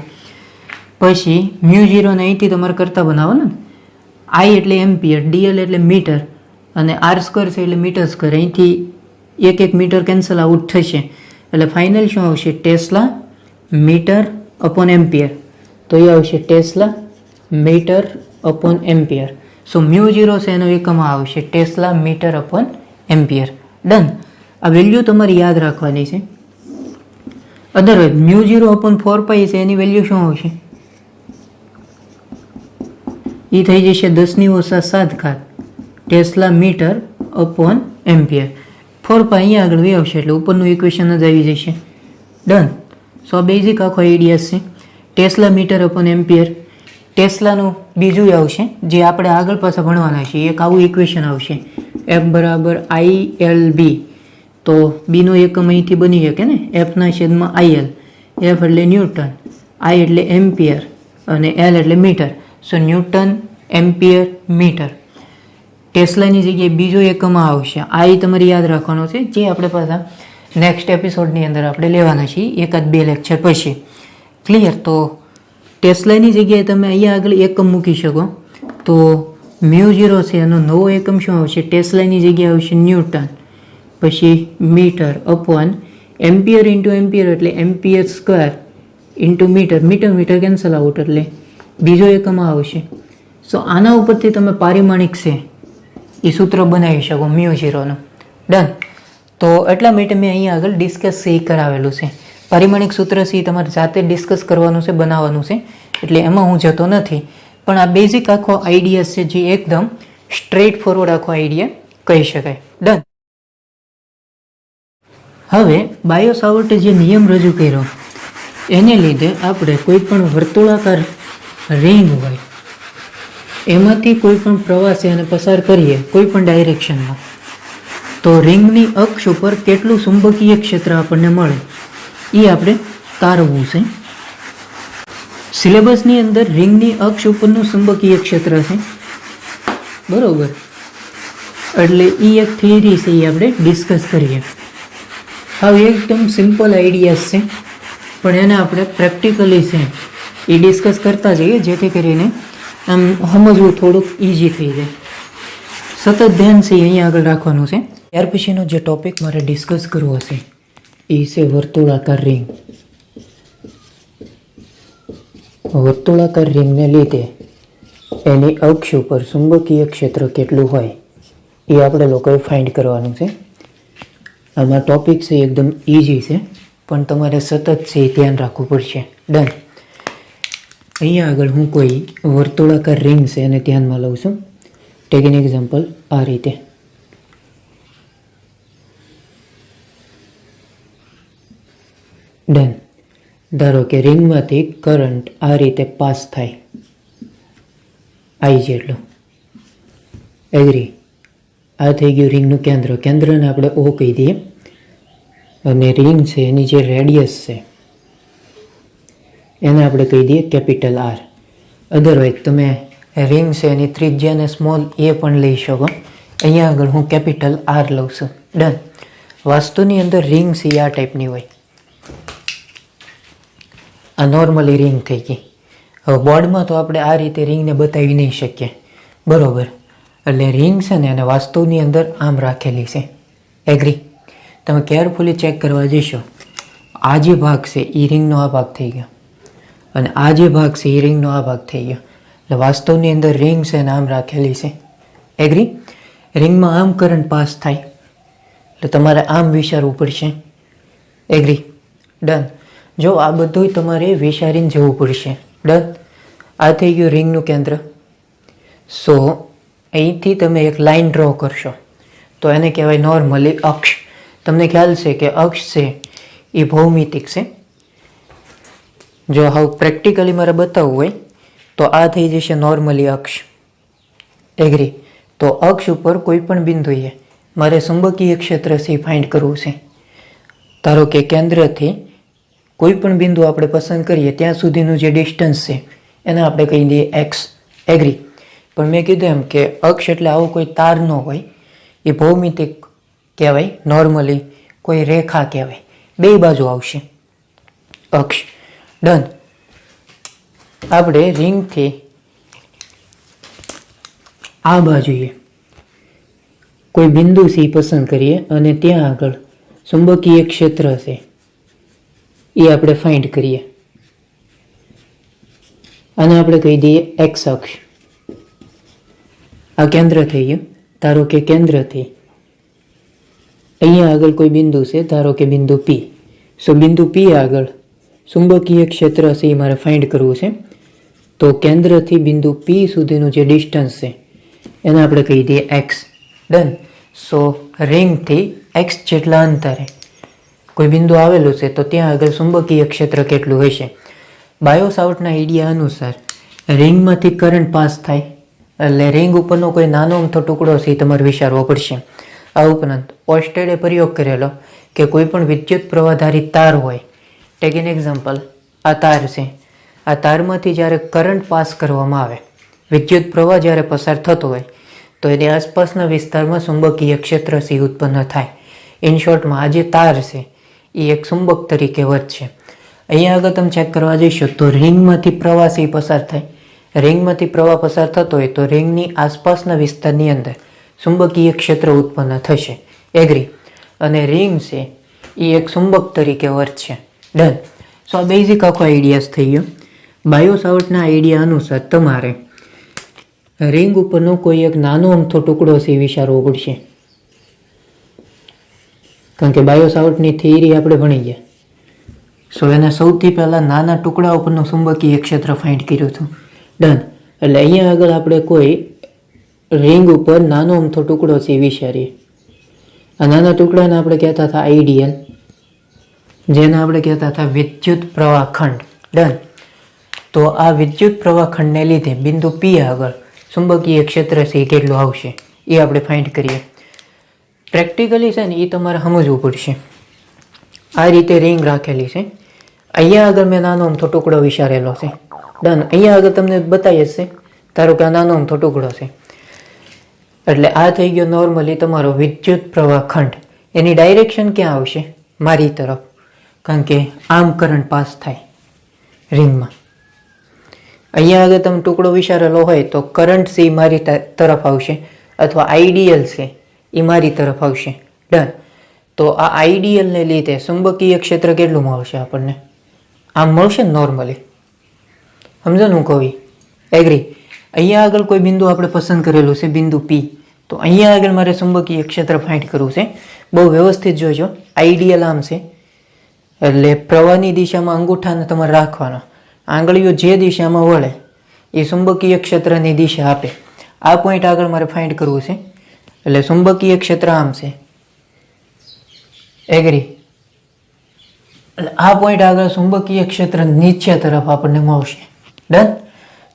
પછી મ્યુ 0 ને અહીંથી તમારે કરતા બનાવો ને, આઈ એટલે એમ્પિયર, ડીએલ એટલે મીટર અને આર સ્ક્વેર છે એટલે મીટર સ્ક્વેર. અહીંથી એક મીટર કેન્સલ આઉટ થશે એટલે ફાઇનલ શું આવશે? Tesla metre upon ampere. તો એ આવશે tesla metre upon ampere. So mu 0 છે એનો એકમ આવશે tesla metre upon ampere. Done. આ વેલ્યુ તમારે યાદ રાખવાની છે. અદરવાઇઝ મ્યુ 0 અપોન 4 પાઈ છે એની વેલ્યુ શું આવશે? એ થઈ જશે 10⁻7 ટેસ્લા મીટર અપોન એમ્પિયર. 4 પાઈ અહીંયા આગળ વી આવશે એટલે ઉપરનું ઇક્વેશન જ આવી જશે. ડન. સો આ બેઝિક આખો આઈડિયા છે. Tesla metre upon ampere. ટેસ્લાનું બીજું આવશે જે આપણે આગળ પાછા ભણવાના છે. એક આવું ઇક્વેશન આવશે, F બરાબર ILB. તો બીનો એકમ અહીંથી બની શકે ને, એફના છેદમાં IL. એફ એટલે ન્યૂટન, આઈ એટલે એમ્પિયર અને એલ એટલે મીટર. સો ન્યૂટન એમ્પિયર મીટર. ટેસ્લાની જગ્યાએ બીજો એકમ આવશે, આ તમારે યાદ રાખવાનો છે, જે આપણે પાછા નેક્સ્ટ એપિસોડની અંદર આપણે લેવાના છીએ 1-2 લેક્ચર પછી. ક્લિયર? તો ટેસ્લાની જગ્યાએ તમે અહીંયા આગળ એકમ મૂકી શકો. તો મ્યુ 0 છે એનો નવો એકમ શું આવશે? ટેસ્લાની જગ્યાએ આવશે ન્યૂટન, પછી metre upon ampere into ampere એટલે ampere square into metre. Metre cancel out એટલે બીજો એકમ આવશે. સો આના ઉપરથી તમે પારિમાણિક છે એ સૂત્ર બનાવી શકો મ્યુ 0નું. ડન. તો એટલા માટે મેં અહીંયા આગળ ડિસ્કસ એ કરાવેલું છે. પારિમાણિક સૂત્ર છે એ તમારે જાતે ડિસ્કસ કરવાનું છે, બનાવવાનું છે, એટલે એમાં હું જતો નથી. પણ આ બેઝિક આખો આઈડિયા છે જે એકદમ સ્ટ્રેટ ફોરવર્ડ આખો આઈડિયા કહી શકાય. ડન. હવે બાયો સાવર્ટે જે નિયમ રજૂ કર્યો એને લીધે આપણે કોઈ પણ વર્તુળાકાર રિંગ હોય એમાંથી કોઈ પણ પ્રવાસે અને પસાર કરીએ કોઈ પણ ડાયરેક્શનમાં, તો રિંગની અક્ષ ઉપર કેટલું ચુંબકીય ક્ષેત્ર આપણને મળે એ આપણે તારવવું છે. સિલેબસની અંદર રિંગની અક્ષ ઉપરનું ચુંબકીય ક્ષેત્ર છે, બરોબર. એટલે એ એક થિયરી છે, એ આપણે ડિસ્કસ કરીએ. હવે એકદમ સિમ્પલ આઈડિયાઝ છે, પણ એને આપણે પ્રેક્ટિકલી છે એ ડિસ્કસ કરતા જઈએ જેથી કરીને આમ સમજવું થોડુંક ઇઝી થઈ જાય. સતત ધ્યાન છે અહીંયા આગળ રાખવાનું છે. ત્યાર પછીનો જે ટોપિક મારે ડિસ્કસ કરવો છે એ છે વર્તુળાકાર રિંગ. વર્તુળાકાર રિંગને લીધે એની અક્ષ ઉપર ચુંબકીય ક્ષેત્ર કેટલું હોય એ આપણે લોકોએ ફાઇન્ડ કરવાનું છે. આમાં ટોપિક છે એકદમ ઇઝી છે, પણ તમારે સતત છે ધ્યાન રાખવું પડશે. ડન. અહીંયા આગળ હું કોઈ વર્તુળાકાર રિંગ છે એને ધ્યાનમાં લઉં છું. ટેક એન એક્ઝામ્પલ આ રીતે. ડન. ધારો કે રિંગમાંથી કરંટ આ રીતે પાસ થાય, આઈ જેટલો. એગ્રી? આ થઈ ગયું રિંગનું કેન્દ્ર. કેન્દ્રને આપણે ઓ કહી દઈએ અને રિંગ છે એની જે રેડિયસ છે એને આપણે કહી દઈએ કેપિટલ આર. અધરવાઇઝ તમે રિંગ છે એની ત્રિજ્યાને સ્મોલ એ પણ લઈ શકો. અહીંયા આગળ હું કેપિટલ આર લઉં છું. ડન. વાસ્તુની અંદર રિંગ છે આ ટાઈપની હોય. આ નોર્મલી રિંગ થઈ ગઈ. હવે બોર્ડમાં તો આપણે આ રીતે રિંગને બતાવી નહીં શકીએ, બરોબર. એટલે રિંગ છે ને એને વાસ્તુની અંદર આમ રાખેલી છે. એગ્રી? તમે કેરફુલી ચેક કરવા જશો, આ જે ભાગ છે એ રિંગનો આ ભાગ થઈ ગયો અને આ જે ભાગ છે એ રિંગનો આ ભાગ થઈ ગયો. એટલે વાસ્તવની અંદર રિંગ છે ને આમ રાખેલી છે. એગ્રી? રિંગમાં આમ કરંટ પાસ થાય એટલે તમારે આમ વિચારવું પડશે. એગ્રી? ડન. જો આ બધું તમારે વિચારીને જવું પડશે. ડન. આ થઈ ગયું રિંગનું કેન્દ્ર. સો અહીંથી તમે એક લાઈન ડ્રો કરશો તો એને કહેવાય નોર્મલી અક્ષ. તમને ખ્યાલ છે કે અક્ષ છે એ ભૌમિતિક છે. જો હવે પ્રેક્ટિકલી મારે બતાવવું હોય તો આ થઈ જશે નોર્મલી અક્ષ. એગ્રી? તો અક્ષ ઉપર કોઈ પણ બિંદુએ મારે ચુંબકીય ક્ષેત્ર છે ફાઇન્ડ કરવું છે. ધારો કે કેન્દ્રથી કોઈ પણ બિંદુ આપણે પસંદ કરીએ ત્યાં સુધીનું જે ડિસ્ટન્સ છે એને આપણે કહી દઈએ એક્સ. એગ્રી? પણ મેં કીધું એમ કે અક્ષ એટલે આવો કોઈ તાર ન હોય, એ ભૌમિતિક કહેવાય, નોર્મલી કોઈ રેખા કહેવાય. બે બાજુ આવશે અક્ષ. ડન. આપણે રિંગથી આ બાજુએ કોઈ બિંદુ સી પસંદ કરીએ અને ત્યાં આગળ ચુંબકીય ક્ષેત્ર છે એ આપણે ફાઇન્ડ કરીએ. અને આપણે કહી દઈએ એક્સ અક્ષ. આ કેન્દ્ર થઈ ગયું. ધારો કે કેન્દ્રથી અહીંયા આગળ કોઈ બિંદુ છે, ધારો કે બિંદુ પી. સો બિંદુ પી આગળ ચુંબકીય ક્ષેત્ર છે એ મારે ફાઇન્ડ કરવું છે. તો કેન્દ્રથી બિંદુ પી સુધીનું જે ડિસ્ટન્સ છે એને આપણે કહી દઈએ એક્સ. ડન. સો રિંગથી એક્સ જેટલા અંતરે કોઈ બિંદુ આવેલું છે તો ત્યાં આગળ ચુંબકીય ક્ષેત્ર કેટલું હશે? બાયો સાવર્ટના આઈડિયા અનુસાર રિંગમાંથી કરંટ પાસ થાય એટલે રિંગ ઉપરનો કોઈ નાનો અમથો ટુકડો છે એ તમારે વિચારવો પડશે. આ ઉપરાંત ઓસ્ટેડે પ્રયોગ કરેલો કે કોઈ પણ વિદ્યુત પ્રવાહધારી તાર હોય, ટેક એન એક્ઝામ્પલ, આ તાર છે, આ તારમાંથી જ્યારે કરંટ પાસ કરવામાં આવે, વિદ્યુત પ્રવાહ જ્યારે પસાર થતો હોય તો એની આસપાસના વિસ્તારમાં ચુંબકીય ક્ષેત્ર સી ઉત્પન્ન થાય. ઇન શોર્ટમાં આ જે તાર છે એ એક ચુંબક તરીકે વર્તશે. અહીંયા આગળ તમે ચેક કરવા જઈશો તો રિંગમાંથી પ્રવાહ સી પસાર થાય. રિંગમાંથી પ્રવાહ પસાર થતો હોય તો રિંગની આસપાસના વિસ્તારની અંદર ચુંબકીય ક્ષેત્ર ઉત્પન્ન થશે. એગ્રી? અને રિંગ છે એ એક ચુંબક તરીકે વર્તશે. ડન. સો આ બેઝિક આખો આઈડિયાઝ થઈ ગયો. બાયો સાવર્ટના આઈડિયા અનુસાર તમારે રિંગ ઉપરનો કોઈ એક નાનો અમથો ટુકડો છે વિચારવો પડશે. કારણ કે બાયો સાવર્ટની થિયરી આપણે ભણી ગયા. સો એને સૌથી પહેલાં નાના ટુકડા ઉપરનું ચુંબકીય ક્ષેત્ર ફાઇન્ડ કર્યું હતું. ડન. એટલે અહીંયા આગળ આપણે કોઈ રિંગ ઉપર નાનો અમથો ટુકડો છે વિચારીએ. આ નાના ટુકડાને આપણે કહેતા હતા આઈડિયલ, જેને આપણે કહેતા હતા વિદ્યુત પ્રવાહ ખંડ. ડન. તો આ વિદ્યુત પ્રવાહ ખંડને લીધે બિંદુ પી આગળ ચુંબકીય ક્ષેત્ર છે એ કેટલું આવશે એ આપણે ફાઇન્ડ કરીએ. પ્રેક્ટિકલી છે ને એ તમારે સમજવું પડશે. આ રીતે રિંગ રાખેલી છે. અહીંયા આગળ મેં નાનો અમથો ટુકડો વિચારેલો છે. ડન. અહીંયા આગળ તમને બતાવી જ છે. ધારો કે આ નાનો અમથો ટુકડો છે એટલે આ થઈ ગયો નોર્મલી તમારો વિદ્યુત પ્રવાહ ખંડ. એની ડાયરેક્શન ક્યાં આવશે? મારી તરફ. કારણ કે આમ કરંટ પાસ થાય રિંગમાં. અહીંયા આગળ તમે ટુકડો વિચારેલો હોય તો કરંટ છે એ મારી તરફ આવશે અથવા આઈડિયલ છે એ મારી તરફ આવશે. ડન. તો આ આઈડિયલને લીધે ચુંબકીય ક્ષેત્ર કેટલું મળશે આપણને? આમ મળશે ને નોર્મલી. સમજો ને હું કહું? એગ્રી? અહીંયા આગળ કોઈ બિંદુ આપણે પસંદ કરેલું છે, બિંદુ પી. તો અહીંયા આગળ મારે ચુંબકીય ક્ષેત્ર ફાઇન્ડ કરવું છે. બહુ વ્યવસ્થિત જોજો. આઈડિયલ આમ છે એટલે પ્રવાહની દિશામાં અંગૂઠાને તમારે રાખવાનો. આંગળીઓ જે દિશામાં વળે એ ચુંબકીય ક્ષેત્રની દિશા આપે. આ પોઈન્ટ આગળ મારે ફાઇન્ડ કરવું છે એટલે ચુંબકીય ક્ષેત્ર આમ છે. એગ્રી? એટલે આ પોઈન્ટ આગળ ચુંબકીય ક્ષેત્ર નીચે તરફ આપણને મળશે. ડન.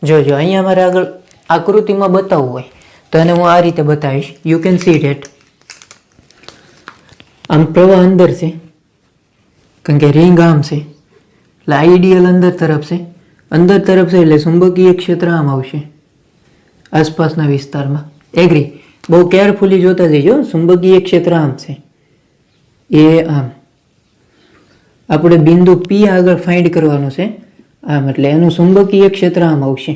જોજો અહીંયા મારે આગળ આકૃતિમાં બતાવવું હોય તો એને હું આ રીતે બતાવીશ. You can see that. આમ પ્રવાહ અંદર છે કારણ કે રિંગ આમ છે એટલે આઈડિયલ અંદર તરફ છે. અંદર તરફ છે એટલે ચુંબકીય ક્ષેત્ર આમ આવશે આસપાસના વિસ્તારમાં. એગ્રી? બહુ કેરફુલી જોતા જઈજો. ચુંબકીય ક્ષેત્ર આમ છે એ આમ. આપણે બિંદુ પી આગળ ફાઇન્ડ કરવાનું છે આમ એટલે એનું ચુંબકીય ક્ષેત્ર આમ આવશે.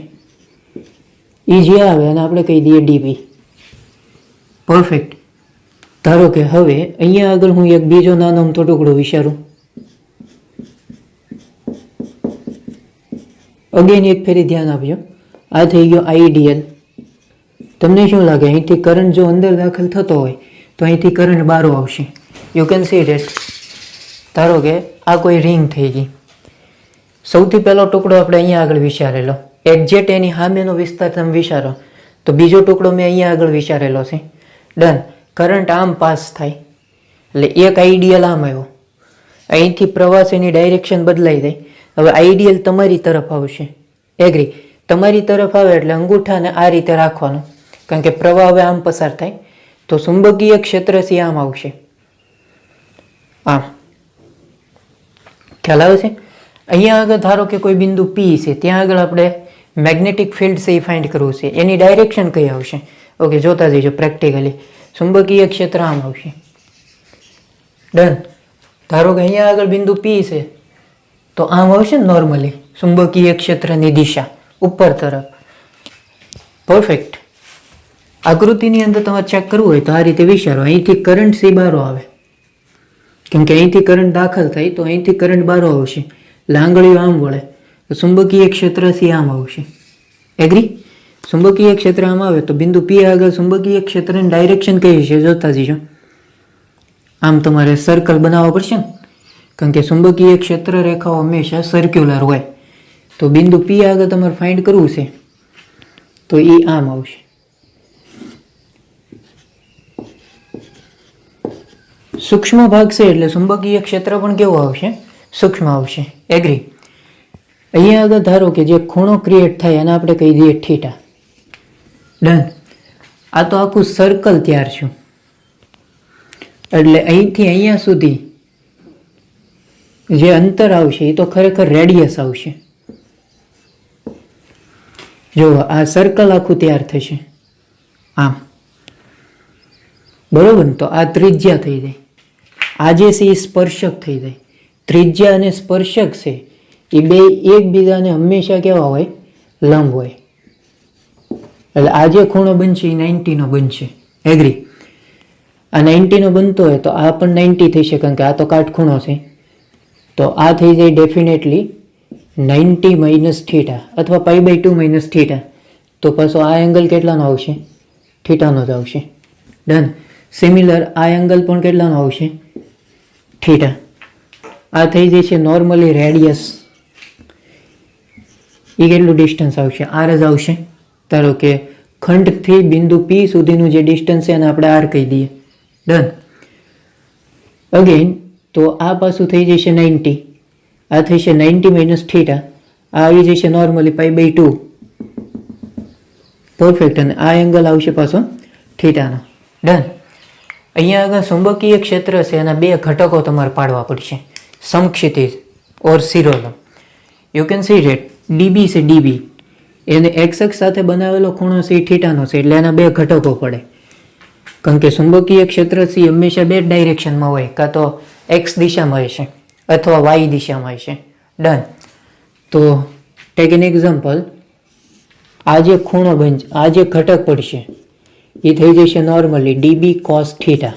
એ જે આવે એને આપણે કહી દઈએ ડીપી. પરફેક્ટ. ધારો કે હવે અહીંયા આગળ હું એક બીજો નાનો અમથો ટુકડો વિચારું. અગેન એક ફેરી ધ્યાન આપજો. આ થઈ ગયો આઈડિયલ. તમને શું લાગે અહીંથી કરંટ જો અંદર દાખલ થતો હોય તો અહીંથી કરંટ બહાર આવશે? You can see that. ધારો કે આ કોઈ રિંગ થઈ ગઈ. સૌથી પહેલો ટુકડો આપણે અહીંયા આગળ વિચારેલો. એક્ઝેક્ટ એની સામેનો વિસ્તાર તમે વિચારો તો બીજો ટુકડો મેં અહીંયા આગળ વિચારેલો છે. ડન. કરંટ આમ પાસ થાય એટલે એક આઈડિયલ આમ આવ્યો, અહીંથી પ્રવાસીની ડાયરેક્શન બદલાઈ જાય. હવે આઈડિયલ તમારી તરફ આવશે. એગ્રી? તમારી તરફ આવે એટલે અંગૂઠાને આ રીતે રાખવાનું, કારણ કે પ્રવાહ હવે આમ પસાર થાય તો ચુંબકીય ક્ષેત્રથી આમ આવશે, આમ. ખ્યાલ આવે છે? અહીંયા આગળ ધારો કે કોઈ બિંદુ પી છે, ત્યાં આગળ આપણે મેગ્નેટિક ફિલ્ડ છે એ ફાઇન્ડ કરવું છે, એની ડાયરેક્શન કઈ આવશે? ઓકે, જોતા જઈજો પ્રેક્ટિકલી. ચુંબકીય ક્ષેત્ર આમ આવશે. ડન. ધારો કે અહીંયા આગળ બિંદુ પી છે તો આમ આવશે ને નોર્મલી ચુંબકીય ક્ષેત્રની દિશા ઉપર તરફ. પરફેક્ટ. આકૃતિની અંદર તમારે ચેક કરવું હોય તો આ રીતે વિચારો, અહીંથી કરંટ સી બારો આવે, કેમ કે અહીંથી કરંટ દાખલ થાય તો અહીંથી કરંટ બારો આવશે, લાંગળીઓ આમ વળે તો ચુંબકીય ક્ષેત્રથી આમ આવશે. એગ્રી? ચુંબકીય ક્ષેત્ર આમ આવે તો બિંદુ પી આગળ ચુંબકીય ક્ષેત્રની ડાયરેક્શન કઈ છે જોતા જઈજો. આમ તમારે સર્કલ બનાવવો પડશે ને, કારણ કે ચુંબકીય ક્ષેત્ર રેખાઓ હંમેશા સર્ક્યુલર હોય. તો બિંદુ પી આગળ તમારે ફાઇન્ડ કરવું છે તો એ આમ આવશે. સૂક્ષ્મ ભાગ છે એટલે ચુંબકીય ક્ષેત્ર પણ કેવું આવશે? સૂક્ષ્મ આવશે. એગ્રી? અહીંયા આગળ ધારો કે જે ખૂણો ક્રિએટ થાય એને આપણે કહી દઈએ થીટા. ડન. આ તો આખું સર્કલ તૈયાર છે, એટલે અહીંથી અહીંયા સુધી જે અંતર આવશે એ તો ખરેખર રેડિયસ આવશે. જો આ સર્કલ આખું તૈયાર થશે આમ, બરોબર ને? તો આ ત્રિજ્યા થઈ જાય, આ જે છે એ સ્પર્શક થઈ જાય. ત્રિજ્યા અને સ્પર્શક છે એ બે એકબીજાને હંમેશા કેવા હોય? લંબ હોય. એટલે આ જે ખૂણો બનશે એ 90 નો બનશે. એગ્રી? આ 90 નો બનતો હોય તો આ પણ 90 થશે, કારણ કે આ તો કાટખૂણો છે. તો આ થઈ જાય ડેફિનેટલી 90 માઇનસ થીટા અથવા π/2 માઇનસ થીટા. તો પાછો આ એંગલ કેટલાનો આવશે? થીટાનો જ આવશે. ડન. સિમિલર આ એંગલ પણ કેટલાનો આવશે? થીટા. આ થઈ જશે નોર્મલી રેડિયસ. એ કેટલું ડિસ્ટન્સ આવશે? આર જ આવશે. ધારો કે ખંડથી બિંદુ પી સુધીનું જે ડિસ્ટન્સ છે એને આપણે આર કહી દઈએ. ડન. અગેન તો આ પાછું થઈ જશે 90, આ થશે 90 માઇનસ થીટા, આ આવી જશે નોર્મલી π/2. પરફેક્ટ. અને આ એંગલ આવશે પાછો થીટાનો. ડન. અહીંયા આગળ ચુંબકીય ક્ષેત્ર છે એના બે ઘટકો તમારે પાડવા પડશે, સમક્ષિતિજ ઓર શિરોલંબ. You can see it. DB છે, ડીબી એને એક્સ અક્ષ સાથે બનાવેલો ખૂણો છે થીટાનો છે, એટલે એના બે ઘટકો પડે. કારણ કે ચુંબકીય ક્ષેત્ર છે હંમેશા બે ડાયરેક્શનમાં હોય, કાં તો એક્સ દિશામાં હશે અથવા વાય દિશામાં હશે. ડન. તો ટેક એન એક્ઝામ્પલ, આ જે ખૂણો બનશે, આ જે ઘટક પડશે એ થઈ જશે નોર્મલી ડીબી કોસ થીટા,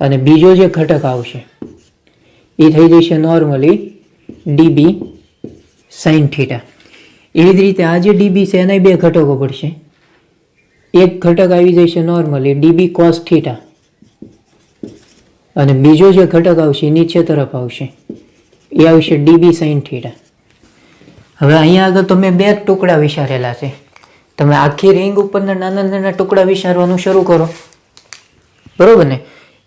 અને બીજો જે ઘટક આવશે એ થઈ જશે નોર્મલી ડીબી સાઇન થીટા. એવી જ રીતે આ જે ડીબી છે એના બે ઘટકો પડશે. એક ઘટક આવી જશે નોર્મલી ડીબી કોસ થીટા, અને બીજો જે ઘટક આવશે નીચે તરફ આવશે એ આવશે ડીબી સાઇન થીટા. હવે અહીંયા આગળ તમે બે ટુકડા વિચારેલા છે, તમે આખી રિંગ ઉપરના નાના નાના ટુકડા વિચારવાનું શરૂ કરો, બરોબર ને?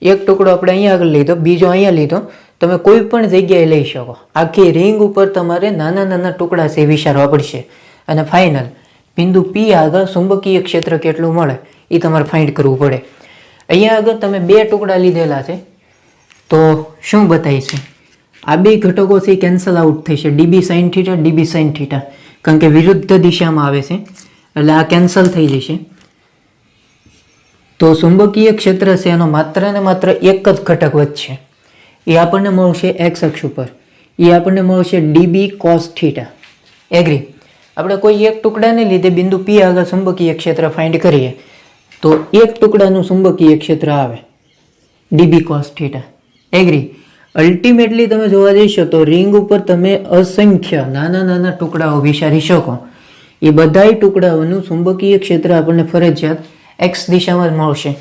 એક ટુકડો આપણે અહીંયા આગળ લીધો, બીજો અહીંયા લીધો, તમે કોઈ પણ જગ્યાએ લઈ શકો. આખી રિંગ ઉપર તમારે નાના નાના ટુકડા છે વિચારવા પડશે, અને ફાઇનલ બિંદુ પી આગળ ચુંબકીય ક્ષેત્ર કેટલું મળે એ તમારે ફાઇન્ડ કરવું પડે. અહીંયા આગળ તમે બે ટુકડા લીધેલા છે તો શું બતાય છે? આ બે ઘટકો છે કેન્સલ આઉટ થશે, dB sine theta, dB sine theta, કારણ કે વિરુદ્ધ દિશામાં આવે છે એટલે આ કેન્સલ થઈ જશે. તો ચુંબકીય ક્ષેત્ર છે એનો માત્ર ને માત્ર એક જ ઘટક વધશે, એ આપણને મળશે એક્સ અક્ષ ઉપર, એ આપણને મળશે ડીબી કોસ થીટા. એગ્રી? આપણે કોઈ એક ટુકડાને લીધે બિંદુ પી આગળ ચુંબકીય ક્ષેત્ર ફાઇન્ડ કરીએ તો એક ટુકડાનું ચુંબકીય ક્ષેત્ર આવે dB cos theta. Agree? Ultimately તમે જોવા જઈશો તો રિંગ ઉપર તમે અસંખ્ય નાના નાના ટુકડાઓ વિચારી શકો, એ બધાય ટુકડાઓનું ચુંબકીય ક્ષેત્ર આપણને ફરજિયાત એક્સ દિશામાં જ મળશે.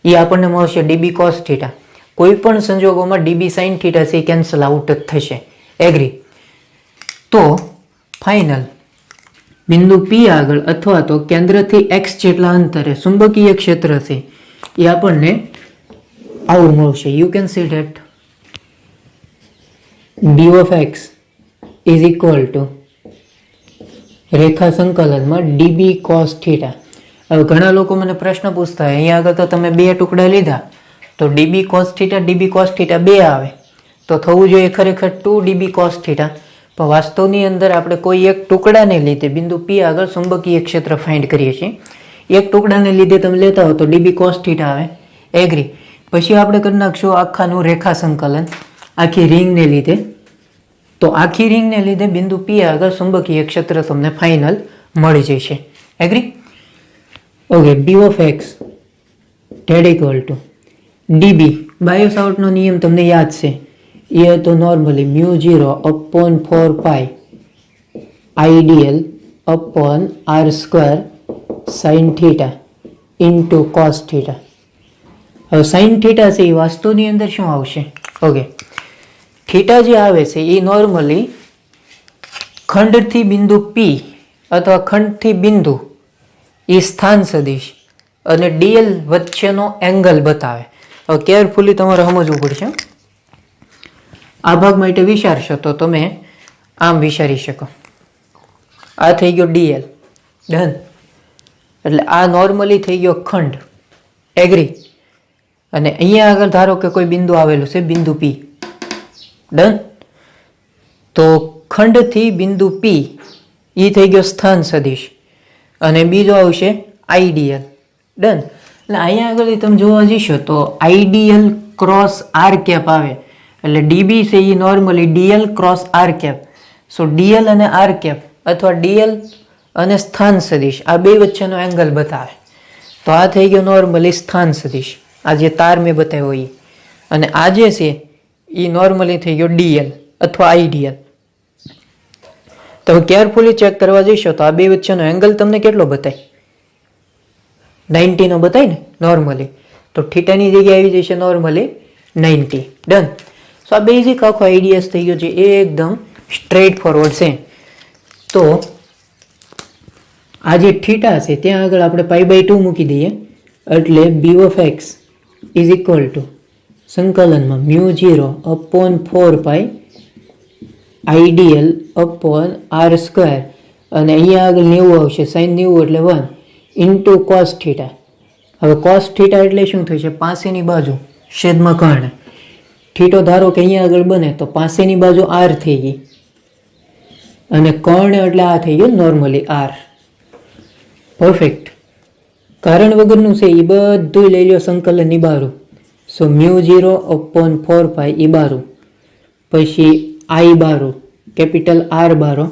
એ આપણને મળશે ડીબી કોસ થીટા. કોઈ પણ સંજોગોમાં ડીબી સાઇન થીટા છે કેન્સલ આઉટ જ થશે. એગ્રી? તો ફાઇનલ બિંદુ પી આગળ અથવા તો કેન્દ્રથી એક્સ જેટલા અંતરે ચુંબકીય ક્ષેત્ર છે એ આપણને આવું મળશે. You can see that D of X is equal to રેખા સંકલનમાં ડીબી કોસ થીટા. હવે ઘણા લોકો મને પ્રશ્ન પૂછતા હોય, અહીંયા આગળ તો તમે બે ટુકડા લીધા તો ડીબી કોસ થીટા 2 આવે તો થવું જોઈએ ખરેખર 2 ડીબી કોસ થીટા. પણ વાસ્તવની અંદર આપણે કોઈ એક ટુકડાને લીધે બિંદુ પી આગળ ચુંબકીય ક્ષેત્ર ફાઇન્ડ કરીએ છીએ. એક ટુકડાને લીધે તમે લેતા હો તો ડીબી કોસ થીટા આવે. એગ્રી. પછી આપણે કરી નાખશું આખાનું રેખા સંકલન આખી રિંગને લીધે. તો આખી રિંગને લીધે બિંદુ પી આગળ ચુંબકીય ક્ષેત્ર તમને ફાઇનલ મળી જશે. Agree. Okay, B of X that equal to DB. Biot સાવર્ટનો નિયમ તમને યાદ છે, એ હતો normally μ0 upon 4 pi IDL upon R square sine theta into cos theta. હવે સાઇન થીટા છે એ વાસ્તવની અંદર શું આવશે? ઓકે, થીટા જે આવે છે એ નોર્મલી ખંડથી બિંદુ પી અથવા ખંડથી બિંદુ એ સ્થાન સદિશ અને ડીએલ વચ્ચેનો એંગલ બતાવે. હવે કેરફુલી તમારે સમજવું પડશે. આ ભાગ માટે વિચારશો તો તમે આમ વિચારી શકો. આ થઈ ગયો ડીએલ. ડન. એટલે આ નોર્મલી થઈ ગયો ખંડ. એગ્રી. અને અહીંયા આગળ ધારો કે કોઈ બિંદુ આવેલું છે, બિંદુ પી. ડન. તો ખંડથી બિંદુ પી એ થઈ ગયો સ્થાન સદિશ અને બીજો આવશે આઈડીએલ. ડન. એટલે અહીંયા આગળ તમે જોવા જશો તો આઈડીએલ ક્રોસ આર કેપ આવે. એટલે ડીબી છે એ normally DL cross R cap. So DL અને આર કેપ અથવા ડીએલ અને સ્થાન સદિશ આ બે વચ્ચેનો એંગલ બતાવે. તો આ થઈ ગયો નોર્મલી સ્થાન સદિશ, આ જે તાર મેં બતાવ્યો એ. અને આ જે છે એ નોર્મલી થઈ ગયો ડીએલ અથવા આઈડીએલ. તમે કેરફુલી ચેક કરવા જઈશો તો આ બે વચ્ચેનો એંગલ તમને કેટલો બતાય? 90 નો બતાય ને નોર્મલી. તો થીટાની જગ્યાએ આવી જશે નોર્મલી 90. ડન. સો આ બેઝિક આખો આઈડિયાસ થઈ ગયો છે, એ એકદમ સ્ટ્રેટ ફોરવર્ડ છે. તો આ જે થીટા છે ત્યાં આગળ આપણે π/2 મૂકી દઈએ એટલે B of X is equal to સંકલનમાં μ0 upon 4 pi IDL upon R square અને અહીંયા આગળ 90 આવશે, સાઇન 90 એટલે 1 ઇન્ટુ કોસ થીટા. હવે કોસ થીટા એટલે શું થશે? પાસેની બાજુ છેદમાં કર્ણ. થીટો ધારો કે અહીંયા આગળ બને તો પાસેની બાજુ આર થઈ ગઈ અને કર્ણ એટલે આ થઈ ગયું નોર્મલી આર. પરફેક્ટ. કારણ વગરનું છે એ બધું લઈ લો સંકલનની બારું. સો μ0 અપોન 4 પાઈ એ બારું, પછી આઈ બારું, કેપિટલ આર બારો,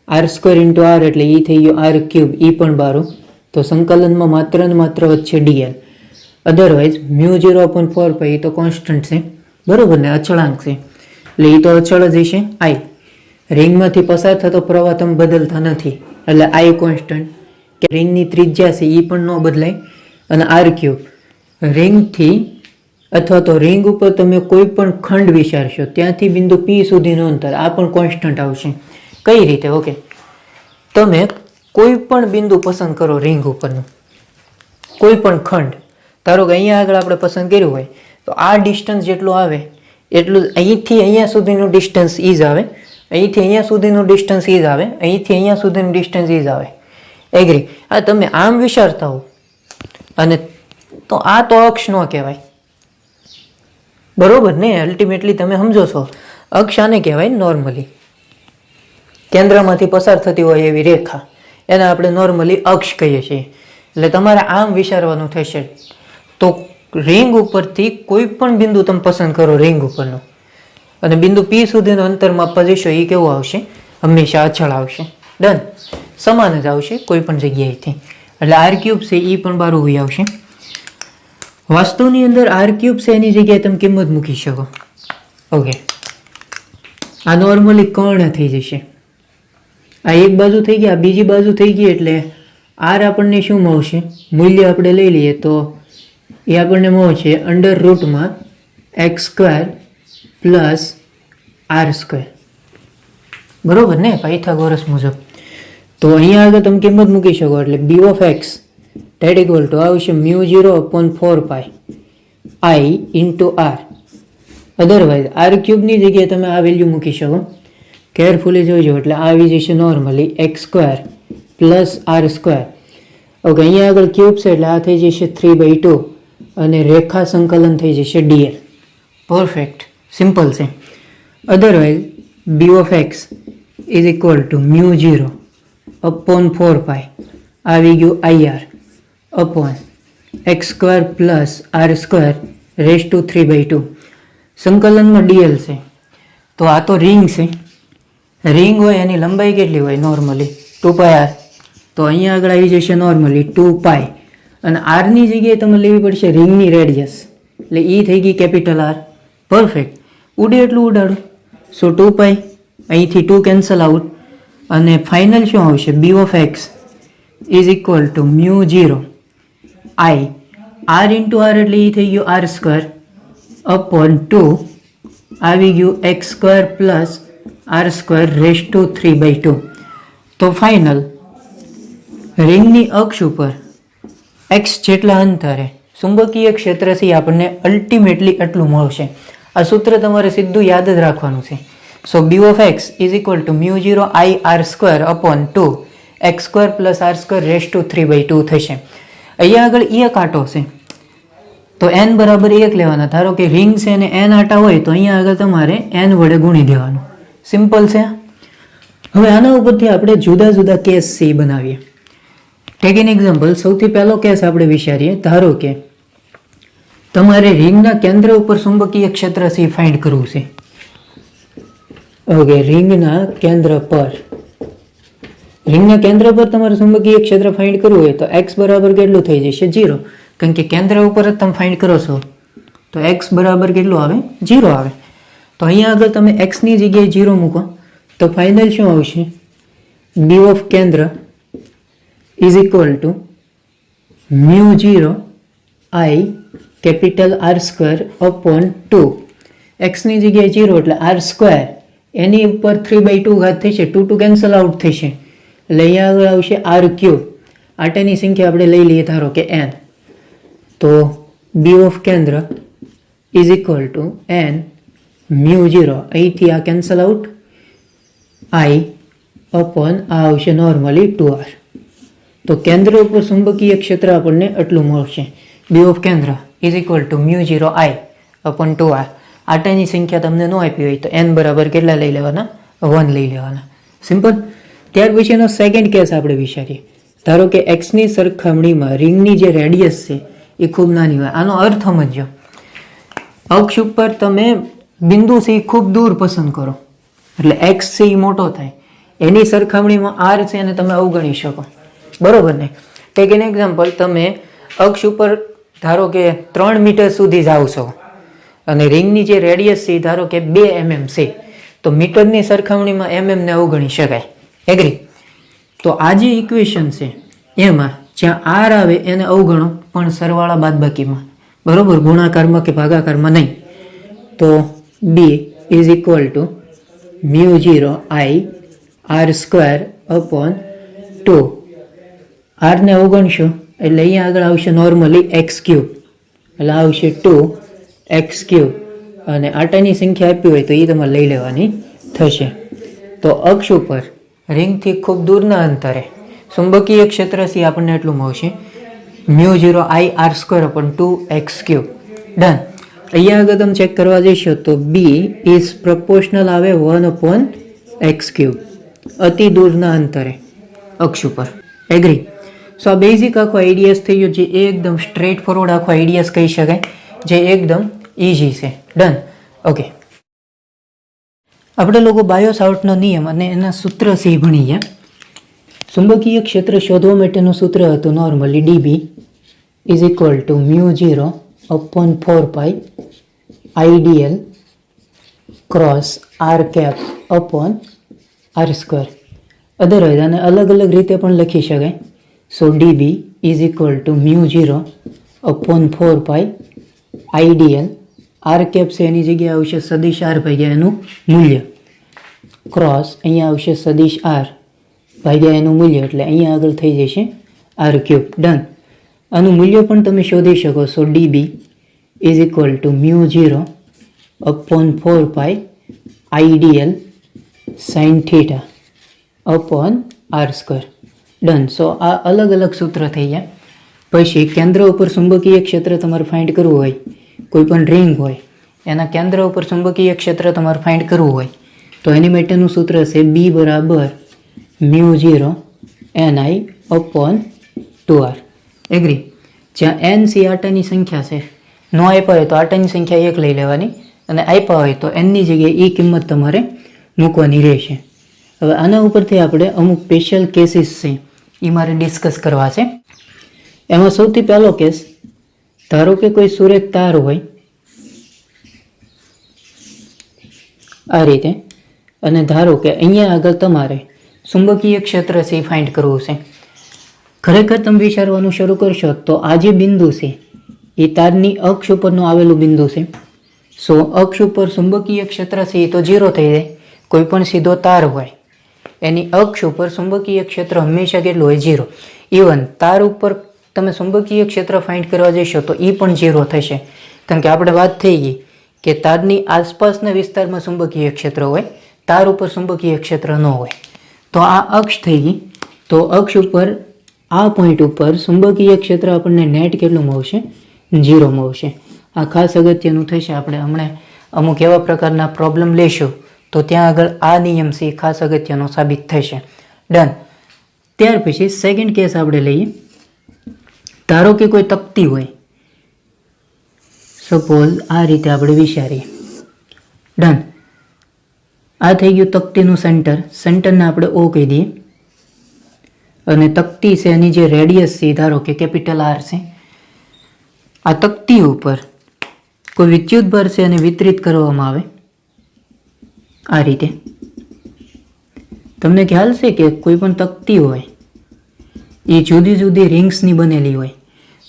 આર સ્ક્વેર ઇન્ટુ આર એટલે એ થઈ ગયો આર ક્યુબ, એ પણ બારું. તો સંકલનમાં માત્ર ને માત્ર વચ્ચે ડીએલ. અધરવાઇઝ μ0 અપોન 4 પાઈ એ તો કોન્સ્ટન્ટ છે, બરોબર ને? અચળાંક છે એટલે એ તો અચળ જ હશે. આઈ રિંગમાંથી પસાર થતો પ્રવાહ તમે બદલતા નથી એટલે આઈ કોન્સ્ટન્ટ. કે રિંગની ત્રિજ્યા છે એ પણ ન બદલાય. અને આર ક્યુબ રિંગથી અથવા તો રિંગ ઉપર તમે કોઈ પણ ખંડ વિચારશો ત્યાંથી બિંદુ પી સુધીનું અંતર આ પણ કોન્સ્ટન્ટ આવશે. કઈ રીતે? ઓકે, તમે કોઈ પણ બિંદુ પસંદ કરો રિંગ ઉપરનું, કોઈ પણ ખંડ. ધારો કે અહીંયા આગળ આપણે પસંદ કર્યું હોય તો આ ડિસ્ટન્સ જેટલું આવે એટલું અહીંથી અહીંયા સુધીનું ડિસ્ટન્સ ઈ જ આવે, અહીંથી અહીંયા સુધીનું ડિસ્ટન્સ ઈ જ આવે, અહીંથી અહીંયા સુધીનું ડિસ્ટન્સ ઈ જ આવે. એગ્રી? આ તમે આમ વિચારતા હો અને તો આ તો અક્ષ ન કહેવાય, બરોબર ને? અલ્ટિમેટલી તમે સમજો છો અક્ષ આને કહેવાય નોર્મલી. કેન્દ્રમાંથી પસાર થતી હોય એવી રેખા એને આપણે નોર્મલી અક્ષ કહીએ છીએ. એટલે તમારે આમ વિચારવાનું થશે. તો રિંગ ઉપરથી કોઈ પણ બિંદુ તમે પસંદ કરો રિંગ ઉપરનો અને બિંદુ પી સુધીનું અંતર માપવા જશો એ કેવું આવશે? હંમેશા અચળ આવશે. ડન. સમાન જ આવશે કોઈ પણ જગ્યાએથી. એટલે આર ક્યુબ છે એ પણ બારું હોય આવશે. વાસ્તવની અંદર આર ક્યુબ છે એની જગ્યાએ તમે કિંમત મૂકી શકો. ઓકે, આ નોર્મલી કર્ણ થઈ જશે. આ એક બાજુ થઈ ગઈ, આ બીજી બાજુ થઈ ગઈ એટલે આર આપણને શું મળશે? મૂલ્ય આપણે લઈ લઈએ તો એ આપણને મળશે √(x² + r². બરોબર ને? પાયથાગોરસ મુજબ. તો અહીંયા આગળ તમે કિંમત મૂકી શકો એટલે B of X that equal to આવશે μ0/4π I into R. Otherwise R ક્યુબની જગ્યાએ તમે આ વેલ્યુ મૂકી શકો. કેરફુલી જોઈજો એટલે આવી જશે normally x square plus R square. Okay, અહીંયા આગળ ક્યુબ છે એટલે આ થઈ જશે 3/2 અને રેખા સંકલન થઈ જશે dl. પરફેક્ટ, સિમ્પલ છે. Otherwise B of X is equal to μ0/4π આવી ગયું IR upon X square plus R square raise to 3/2. સંકલનમાં dl છે તો આ તો રિંગ છે. રિંગ હોય એની લંબાઈ કેટલી હોય નોર્મલી 2πr. તો અહીંયા આગળ આવી જશે નોર્મલી 2π અને આરની જગ્યાએ તમે લેવી પડશે રિંગની રેડિયસ એટલે એ થઈ ગઈ કેપિટલ આર. પરફેક્ટ, ઉડે એટલું ઉડાડો. સો 2π અહીંથી 2 કેન્સલ આઉટ અને ફાઇનલ શું આવશે B of X is equal to μ0 I R into R એટલે એ થઈ ગયું આર સ્ક્વેર અપોન 2 આવી ગયું x square plus R square raise to 3/2. તો ફાઇનલ રિંગની અક્ષ ઉપર એક્સ જેટલા અંતરે ચુંબકીય ક્ષેત્રથી આપણને અલ્ટિમેટલી એટલું મળશે. આ સૂત્ર તમારે સીધું યાદ જ રાખવાનું છે. So B of X is equal to μ0 I R square upon 2 X square plus R square raise to 3/2 થશે. અહીંયા આગળ એક આંટો છે તો n બરાબર 1 લેવાના. ધારો કે રિંગ છે અને n આંટા હોય તો અહીંયા આગળ તમારે n વડે ગુણી દેવાનું. સિમ્પલ છે. હવે આના ઉપરથી આપણે જુદા જુદા કેસ સી બનાવીએ. Tech an example. સૌથી પહેલો કેસ આપણે વિચારીએ. ધારો કે તમારે રિંગના કેન્દ્ર ઉપર ચુંબકીય ક્ષેત્ર સી ફાઇન્ડ કરવું છે. ઓકે, રિંગના કેન્દ્ર પર તમારે ચુંબકીય ક્ષેત્ર ફાઇન્ડ કરવું હોય તો x બરાબર કેટલું થઈ જશે 0. કારણ કે કેન્દ્ર ઉપર જ તમે ફાઇન્ડ કરો છો તો x બરાબર કેટલું આવે 0 આવે. તો અહીંયા આગળ તમે x ની જગ્યાએ 0 મૂકો તો ફાઇનલ શું આવશે બી ઓફ કેન્દ્ર is equal to μ0 I capital R square upon 2 x ની જગ્યાએ 0 એટલે આર સ્ક્વેર એની ઉપર 3/2 ઘાત થશે. 2 2 કેન્સલ આઉટ થશે એટલે અહીંયા આગળ આવશે આર ક્યુબ. આટાની સંખ્યા આપણે લઈ લઈએ ધારો કે n. તો બી ઓફ કેન્દ્ર ઇઝ ઇક્વલ ટુ n μ0 અહીંથી આ કેન્સલ આઉટ I અપોન આ આવશે નોર્મલી 2r. તો કેન્દ્ર ઉપર ચુંબકીય ક્ષેત્ર આપણને એટલું મળશે. બી ઓફ કેન્દ્ર is equal to μ0 I upon 2r. આટાની સંખ્યા તમને ન આપી હોય તો n બરાબર કેટલા લઈ લેવાના 1 લઈ લેવાના. સિમ્પલ. ત્યાર પછીનો સેકન્ડ કેસ આપણે વિચારીએ. ધારો કે એક્સની સરખામણીમાં રિંગની જે રેડિયસ છે એ ખૂબ નાની હોય. આનો અર્થ સમજો. અક્ષ ઉપર તમે બિંદુ છે એ ખૂબ દૂર પસંદ કરો એટલે એક્સ છે એ મોટો થાય. એની સરખામણીમાં આર છે અને તમે અવગણી શકો. બરોબર ને? Tech an example. તમે અક્ષ ઉપર ધારો કે 3 મીટર સુધી જાઓ છો અને રિંગની જે રેડિયસ છે ધારો કે 2 mm છે તો મીટરની સરખામણીમાં mm ને અવગણી શકાય. એગ્રી? તો આ જે ઇક્વેશન છે એમાં જ્યાં આર આવે એને અવગણો પણ સરવાળા બાદબાકીમાં. બરોબર? ગુણાકારમાં કે ભાગાકારમાં નહીં. તો B is equal to μ0 I R square upon 2. આરને અવગણશો એટલે અહીંયા આગળ આવશે નોર્મલી એક્સ ક્યુબ એટલે આવશે 2x ક્યુબ અને આટાની સંખ્યા આપી હોય તો એ તમારે લઈ લેવાની થશે. તો અક્ષ ઉપર રિંગથી ખૂબ દૂરના અંતરે ચુંબકીય ક્ષેત્રથી આપણને એટલું મળશે μ0 I R square upon 2x cube. Done. અહીંયા આગળ તમે ચેક કરવા જઈશો તો બી ઇઝ પ્રપોર્શનલ આવે 1/x ક્યુબ અતિ દૂરના અંતરે અક્ષ ઉપર. એગ્રી? સો આ બેઝિક આખો આઈડિયાસ થઈ ગયો જે એકદમ સ્ટ્રેટ ફોરવર્ડ આખો આઈડિયાસ કહી શકાય જે એકદમ ઇઝી છે. ડન. ઓકે, આપણે લોકો બાયોસાવર્ટનો નિયમ અને એના સૂત્ર છે એ ભણી ગયા. ચુંબકીય ક્ષેત્ર શોધવા માટેનું સૂત્ર હતું normally DB is equal to μ0 upon 4π IDL cross R cap upon R square. Otherwise આને અલગ અલગ રીતે પણ લખી શકાય. So DB is equal to μ0 upon 4π IDL. R cap છે એની જગ્યાએ આવશે સદિશ આર ભાગ્યા એનું મૂલ્ય ક્રોસ અહીંયા આવશે સદિશ આર ભાગ્યા એનું મૂલ્ય, એટલે અહીંયા આગળ થઈ જશે આર ક્યુબ. ડન. આનું મૂલ્ય પણ તમે શોધી શકો છો. DB is equal to μ0 upon 4 pi IDL sine theta upon R square. Done. So આ અલગ અલગ સૂત્ર થઈ ગયા. પછી કેન્દ્ર ઉપર ચુંબકીય ક્ષેત્ર તમારે ફાઇન્ડ કરવું હોય, કોઈ પણ રિંગ હોય એના કેન્દ્ર ઉપર ચુંબકીય ક્ષેત્ર તમારે ફાઇન્ડ કરવું હોય તો એની માટેનું સૂત્ર છે બી બરાબર μ0 ni અપોન 2r. એગ્રી. જ્યાં એન સી આટાની સંખ્યા છે, ન આપ્યા હોય તો આટાની સંખ્યા 1 લઈ લેવાની, અને આપ્યા હોય તો એનની જગ્યાએ એ કિંમત તમારે મૂકવાની રહેશે. હવે આના ઉપરથી આપણે અમુક સ્પેશિયલ કેસીસ છે એ મારે ડિસ્કસ કરવા છે. એમાં સૌથી પહેલો કેસ, ધારો કે કોઈ સુરેખ તાર હોય આ રીતે, અને ધારો કે અહીંયા આગળ તમારે ચુંબકીય ક્ષેત્ર છે એ ફાઇન્ડ કરવું છે. ખરેખર તમે વિચારવાનું શરૂ કરશો તો આ જે બિંદુ છે એ તારની અક્ષ ઉપરનું આવેલું બિંદુ છે. સો અક્ષ ઉપર ચુંબકીય ક્ષેત્ર છે એ તો 0 થઈ જાય. કોઈ પણ સીધો તાર હોય એની અક્ષ ઉપર ચુંબકીય ક્ષેત્ર હંમેશા કેટલું હોય? 0. ઇવન તાર ઉપર તમે ચુંબકીય ક્ષેત્ર ફાઇન્ડ કરવા જશો તો એ પણ 0 થશે, કારણ કે આપણે વાત થઈ ગઈ કે તારની આસપાસના વિસ્તારમાં ચુંબકીય ક્ષેત્ર હોય, તાર ઉપર ચુંબકીય ક્ષેત્ર ન હોય. તો આ અક્ષ થઈ ગઈ. તો અક્ષ ઉપર આ પોઈન્ટ ઉપર ચુંબકીય ક્ષેત્ર આપણને નેટ કેટલું મળશે? 0 મળશે. આ ખાસ અગત્યનું થશે. આપણે હમણાં અમુક એવા પ્રકારના પ્રોબ્લેમ લેશું તો ત્યાં આગળ આ નિયમ છે ખાસ અગત્યનો સાબિત થશે. ડન. ત્યાર પછી સેકન્ડ કેસ આપણે લઈએ. ધારો કે કોઈ તકતી હોય, સપોઝ આ રીતે આપણે વિચારીએ. ડન. આ થઈ ગયું તકતીનું સેન્ટર. સેન્ટરને આપણે ઓ કહી દઈએ, અને તકતી છે એની જે રેડિયસ છે ધારો કે કેપિટલ આર છે. આ તકતી ઉપર કોઈ વિદ્યુત ભાર છે એને વિતરિત કરવામાં આવે આ રીતે. તમને ખ્યાલ છે કે કોઈ પણ તકતી હોય એ જુદી જુદી રિંગ્સની બનેલી હોય.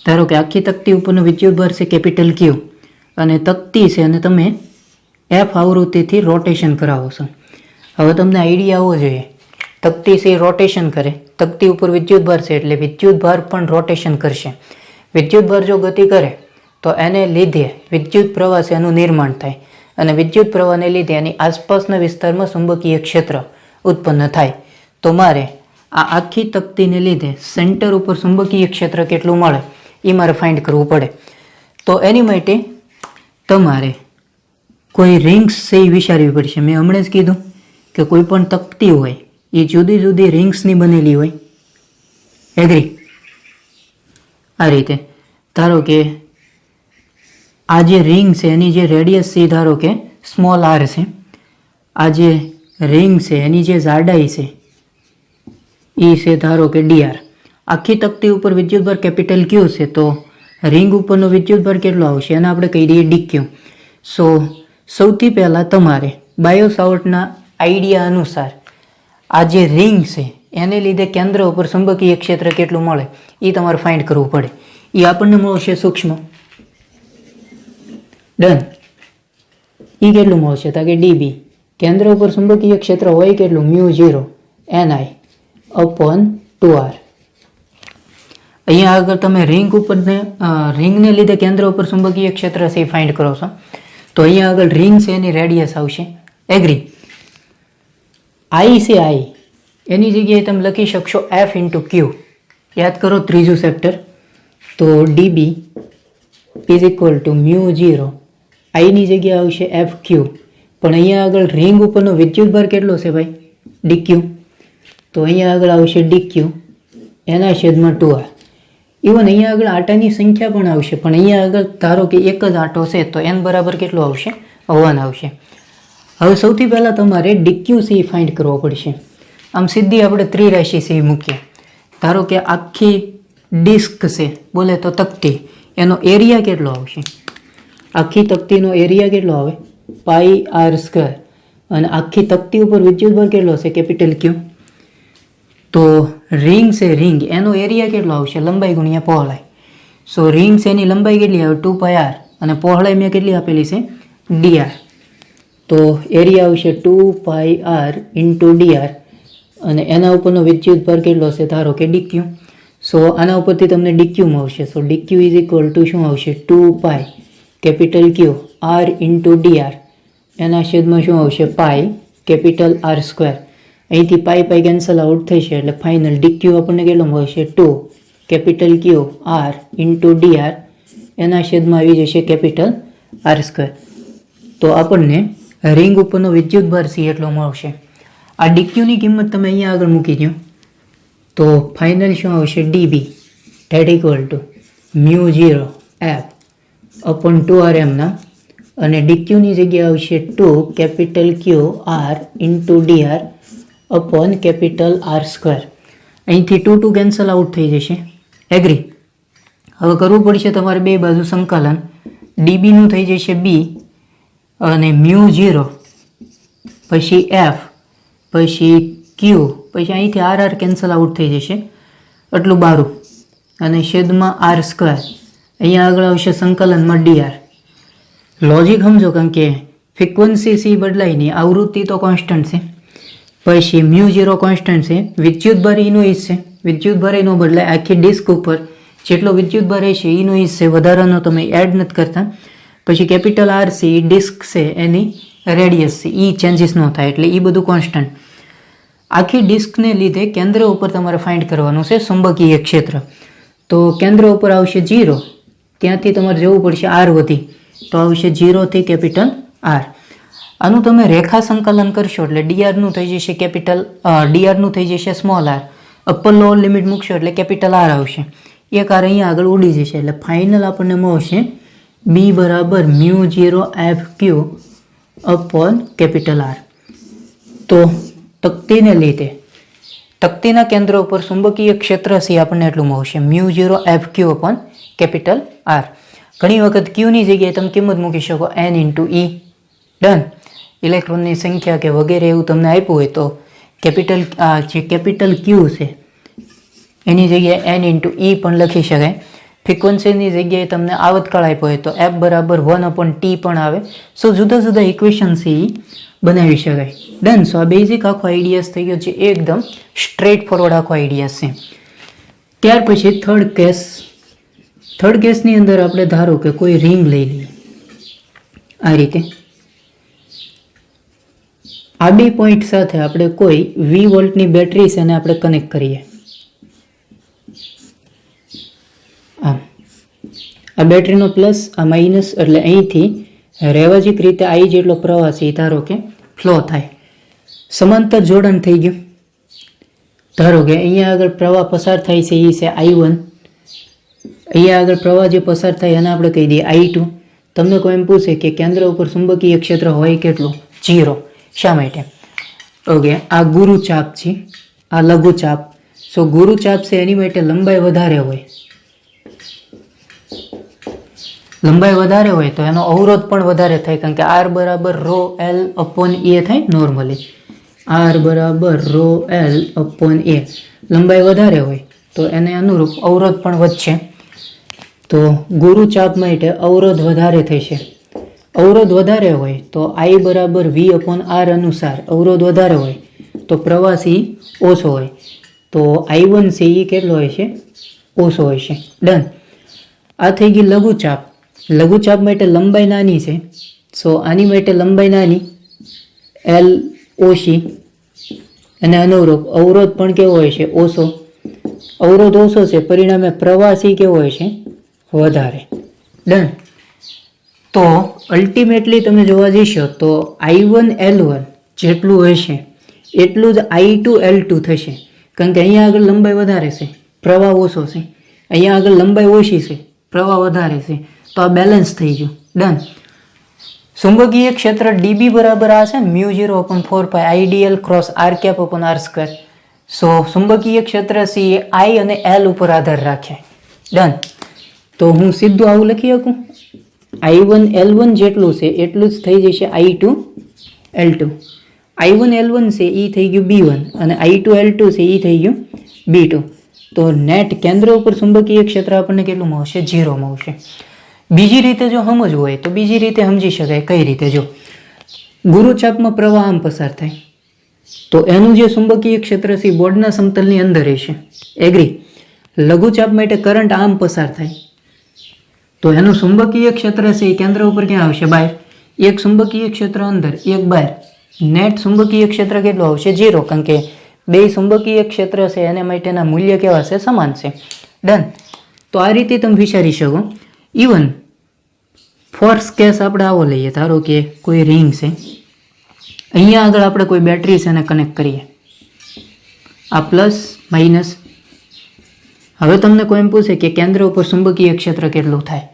ધારો કે આખી તકતી ઉપરનો વિદ્યુત ભાર છે કેપિટલ ક્યુ, અને તકતી છે અને તમે એફ આવૃત્તિથી રોટેશન કરાવો છો. હવે તમને આઈડિયા આવવો જોઈએ, તકતી છે રોટેશન કરે, તકતી ઉપર વિદ્યુત ભાર છે એટલે વિદ્યુત ભાર પણ રોટેશન કરશે. વિદ્યુત ભાર જો ગતિ કરે તો એને લીધે વિદ્યુત પ્રવાહ છે એનું નિર્માણ થાય, અને વિદ્યુત પ્રવાહને લીધે એની આસપાસના વિસ્તારમાં ચુંબકીય ક્ષેત્ર ઉત્પન્ન થાય. તો મારે આ આખી તકતીને લીધે સેન્ટર ઉપર ચુંબકીય ક્ષેત્ર કેટલું મળે એ મારે ફાઇન્ડ કરવું પડે. તો એની માટે તમારે કોઈ રિંગ્સ છે એ વિચારવી પડશે. મેં હમણાં જ કીધું કે કોઈ પણ તકતી હોય એ જુદી જુદી રિંગ્સની બનેલી હોય. એગ્રી. આ રીતે ધારો કે આ જે રિંગ છે એની જે રેડિયસ છે ધારો કે સ્મોલ આર છે. આ જે રિંગ છે એની જે જાડાઈ છે એ છે ધારો કે ડીઆર. આખી તકતી ઉપર વિદ્યુતભાર કેપિટલ ક્યુ છે, તો રિંગ ઉપરનો વિદ્યુતભાર કેટલો આવશે એને આપણે કહી દઈએ ડીક્યુ. સો સૌથી પહેલાં તમારે બાયો સાવર્ટના આઈડિયા અનુસાર આ જે રિંગ છે એને લીધે કેન્દ્ર ઉપર ચુંબકીય ક્ષેત્ર કેટલું મળે એ તમારે ફાઇન્ડ કરવું પડે. એ આપણને મળશે સૂક્ષ્મ. ડન. એ કેટલું મળશે? તો કે ડીબી કેન્દ્ર ઉપર ચુંબકીય ક્ષેત્ર હોય કેટલું? μ0 ni અપોન 2r. અહીંયા આગળ તમે રિંગને લીધે કેન્દ્ર ઉપર ચુંબકીય ક્ષેત્ર છે એ ફાઇન્ડ કરો છો, તો અહીંયા આગળ રિંગ છે એની રેડિયસ આવશે. એગ્રી. આઈ છે આઈ એની જગ્યાએ તમે લખી શકશો એફ ઇન્ટુ ક્યુ. યાદ કરો ત્રીજું સેક્ટર. તો ડીબી ઇઝ ઇક્વલ ટુ μ0 આઈની જગ્યાએ આવશે એફ ક્યુ. પણ અહીંયા આગળ રિંગ ઉપરનો વિદ્યુતભાર કેટલો છે ભાઈ? ડીક્યુ. તો અહીંયા આગળ આવશે ડીક્યુ એના છેદમાં 2r. ઇવન અહીંયા આગળ આટાની સંખ્યા પણ આવશે, પણ અહીંયા આગળ ધારો કે એક જ આટો છે તો n બરાબર કેટલો આવશે? 1 આવશે. હવે સૌથી પહેલાં તમારે ડીક્યુ સી ફાઇન્ડ કરવો પડશે. આમ સીધી આપણે ત્રિરાશિ સી મૂકીએ. ધારો કે આખી ડિસ્ક છે બોલે તો તકતી, એનો એરિયા કેટલો આવશે? આખી તકતીનો એરિયા કેટલો આવે? પાઈ આર સ્ક્વેર. અને આખી તકતી ઉપર વિદ્યુતભાર કેટલો છે? કેપિટલ ક્યુ. તો રિંગ છે રિંગ એનો એરિયા કેટલો આવશે? લંબાઈ ગુણ્યા પહોળાઈ. સો રિંગ છે એની લંબાઈ કેટલી આવે? 2πr, અને પહોળાઈ મેં કેટલી આપેલી છે? dr. તો એરિયા આવશે 2πr ઇન્ટુ dr. અને એના ઉપરનો વિદ્યુત ભાર કેટલો હશે? ધારો કે ડીક્યુ. સો આના ઉપરથી તમને ડીક્યુ મળશે. So DQ is equal to શું આવશે? 2 pi capital Q R into DR. એના છેદમાં શું આવશે? Pi capital R square. અહીંથી પાઈ કેન્સલ આઉટ થશે એટલે ફાઇનલ ડીક્યુ આપણને કેટલો મળશે? 2 capital Q R into DR. એના છેદમાં આવી જશે કેપિટલ આર સ્ક્વેર. તો આપણને રિંગ ઉપરનો વિદ્યુત ભાર સી એટલો મળશે. આ ડીક્યુની કિંમત તમે અહીંયા આગળ મૂકી દો તો ફાઇનલ શું આવશે? DB that equal to mu 0 F upon 2r એમના, અને ડીક્યુની જગ્યાએ આવશે 2 capital Q R into dR upon capital R square. અહીંથી 2 કેન્સલ આઉટ થઈ જશે. એગ્રી? હવે કરવું પડશે તમારે બે બાજુ સંકલન. ડીબીનું થઈ જશે બી અને મ્યુ 0 પછી એફ પછી ક્યુ પછી અહીંથી આર કેન્સલ આઉટ થઈ જશે એટલું બારું અને છેદમાં આર સ્ક્વેર. અહીંયા આગળ આવશે સંકલનમાં ડીઆર. લોજિક સમજો, કારણ કે ફ્રીક્વન્સી સી બદલાય નહીં, આવૃત્તિ તો કોન્સ્ટન્ટ છે, પછી મ્યુ 0 કોન્સ્ટન્ટ છે, વિદ્યુત ભાર એનો ઈજ છે, વિદ્યુત ભાર એનો બદલાય. આખી ડિસ્ક ઉપર જેટલો વિદ્યુત ભાર છે એનો ઈજ છે, વધારાનો તમે એડ નથી કરતા. પછી કેપિટલ આર છે એ ડિસ્ક છે એની રેડિયસ છે, એ ચેન્જીસ ન થાય એટલે એ બધું કોન્સ્ટન્ટ. આખી ડિસ્કને લીધે કેન્દ્ર ઉપર તમારે ફાઇન્ડ કરવાનું છે ચુંબકીય ક્ષેત્ર. તો કેન્દ્ર ઉપર આવશે 0, ત્યાંથી તમારે જવું પડશે આર વધી, તો આવશે 0 થી કેપિટલ આર. આનું તમે રેખા સંકલન કરશો એટલે ડીઆરનું થઈ જશે કેપિટલ, ડીઆરનું થઈ જશે small R. Upper lower limit મૂકશો એટલે કેપિટલ આર આવશે. એક આર અહીંયા આગળ ઉડી જશે એટલે ફાઇનલ આપણને મળશે બી બરાબર મ્યુ 0 એફ ક્યુ અપોન કેપિટલ આર. તો તકતીને લીધે તકતીના કેન્દ્ર ઉપર ચુંબકીય ક્ષેત્ર છે આપણને એટલું મળશે મ્યુ 0 એફ ક્યુ અપોન કેપિટલ આર. ઘણી વખત ક્યુની જગ્યાએ તમે કિંમત મૂકી શકો એન ઇન્ટુ ઈ. ડન. ઇલેક્ટ્રોનની સંખ્યા કે વગેરે એવું તમને આપ્યું હોય તો જે કેપિટલ ક્યુ છે એની જગ્યાએ એન ઇન્ટુ ઈ પણ લખી શકાય. ફ્રીક્વન્સીની જગ્યાએ તમને આવતકાળ આપ્યો હોય તો એફ બરાબર 1/t પણ આવે. સો જુદા જુદા ઇક્વેશન છે એ બનાવી શકાય. ડન. સો આ બેઝિક આખો આઈડિયાઝ થઈ ગયો છે, એકદમ સ્ટ્રેટ ફોરવર્ડ આખો આઈડિયાઝ છે. ત્યાર પછી થર્ડ કેસની અંદર આપણે ધારો કે કોઈ રિંગ લઈ લઈએ આ રીતે. આ બે પોઈન્ટ સાથે આપણે કોઈ 20 વોલ્ટની બેટરી છે એને આપણે કનેક્ટ કરીએ. આ બેટરીનો પ્લસ આ માઇનસ એટલે અહીંથી રેવાજીક રીતે આઈ જેટલો પ્રવાહ છે ધારો કે ફ્લો થાય. સમાંતર જોડાણ થઈ ગયું. ધારો કે અહીંયા આગળ પ્રવાહ પસાર થાય છે એ છે I1, અહીંયા આગળ પ્રવાહ જે પસાર થાય એને આપણે કહી દઈએ I2. તમને કોઈ એમ પૂછે કે કેન્દ્ર ઉપર ચુંબકીય ક્ષેત્ર હોય કેટલું? 0. શા માટે? ઓકે, આ ગુરુચાપ છે, આ લઘુચાપ. સો ગુરુચાપ છે એની માટે લંબાઈ વધારે હોય. લંબાઈ વધારે હોય તો એનો અવરોધ પણ વધારે થાય, કારણ કે આર બરાબર રો એલ અપોન એ થાય નોર્મલી. આર બરાબર રો એલ અપોન એ. લંબાઈ વધારે હોય તો એને અનુરૂપ અવરોધ પણ વધશે. તો ગુરુચાપ માટે અવરોધ વધારે થશે. અવરોધ વધારે હોય તો આઈ બરાબર વી અપોન આર અનુસાર અવરોધ વધારે હોય તો પ્રવાહ સી ઓછો હોય. તો I1 છે એ કેટલો હોય છે? ઓછો હોય છે. ડન. આ થઈ ગઈ લઘુચાપ. લઘુચાપ માટે લંબાઈ નાની છે, સો આની માટે લંબાઈ નાની એલ ઓછી અને અનુરૂપ અવરોધ પણ કેવો હોય છે? ઓછો. અવરોધ ઓછો છે પરિણામે પ્રવાહ સી કેવો હોય છે? વધારે. ડન. તો અલ્ટિમેટલી તમે જોવા જઈશો તો I1 L1 જેટલું હશે એટલું જ I2 L2 થશે, કારણ કે અહીંયા આગળ લંબાઈ વધારે છે, પ્રવાહ ઓછો છે. અહીંયા આગળ લંબાઈ ઓછી છે, પ્રવાહ વધારે છે. તો આ બેલેન્સ થઈ ગયું. ડન. ચુંબકીય ક્ષેત્ર ડીબી બરાબર આ છે mu 0/4 IDL cross R cap upon R square. So ચુંબકીય ક્ષેત્ર સી એ આઈ અને એલ ઉપર આધાર રાખે. ડન. તો હું સીધું આવું લખી શકું, I1 L1 જેટલું છે એટલું જ થઈ જશે I2 L2. I1 L1 છે એ થઈ ગયું B1 અને I2 L2 છે એ થઈ ગયું B2. તો નેટ કેન્દ્ર ઉપર ચુંબકીય ક્ષેત્ર આપણને કેટલું મળશે? 0 મળશે. બીજી રીતે જો સમજવું હોય તો બીજી રીતે સમજી શકાય. કઈ રીતે? જો ગુરુચાપમાં પ્રવાહ આમ પસાર થાય, તો એનું જે ચુંબકીય ક્ષેત્ર છે એ બોર્ડના સમતલની અંદર રહેશે. એગ્રી? લઘુચાપ માટે કરંટ આમ પસાર થાય તો એનું ચુંબકીય ક્ષેત્ર છે એ કેન્દ્ર ઉપર ક્યાં આવશે? બહાર. એક ચુંબકીય ક્ષેત્ર અંદર, એક બહાર. નેટ ચુંબકીય ક્ષેત્ર કેટલું આવશે? 0, કારણ કે બે ચુંબકીય ક્ષેત્ર છે એને માટેના મૂલ્ય કેવા છે? સમાન છે. ડન. તો આ રીતે તમે વિચારી શકો. ઇવન ફોર્સ કેસ આપણે આવો લઈએ, ધારો કે કોઈ રિંગ છે, અહીંયા આગળ આપણે કોઈ બેટરી છે એને કનેક્ટ કરીએ, આ પ્લસ માઇનસ. હવે તમને કોઈ એમ પૂછે કે કેન્દ્ર ઉપર ચુંબકીય ક્ષેત્ર કેટલું થાય?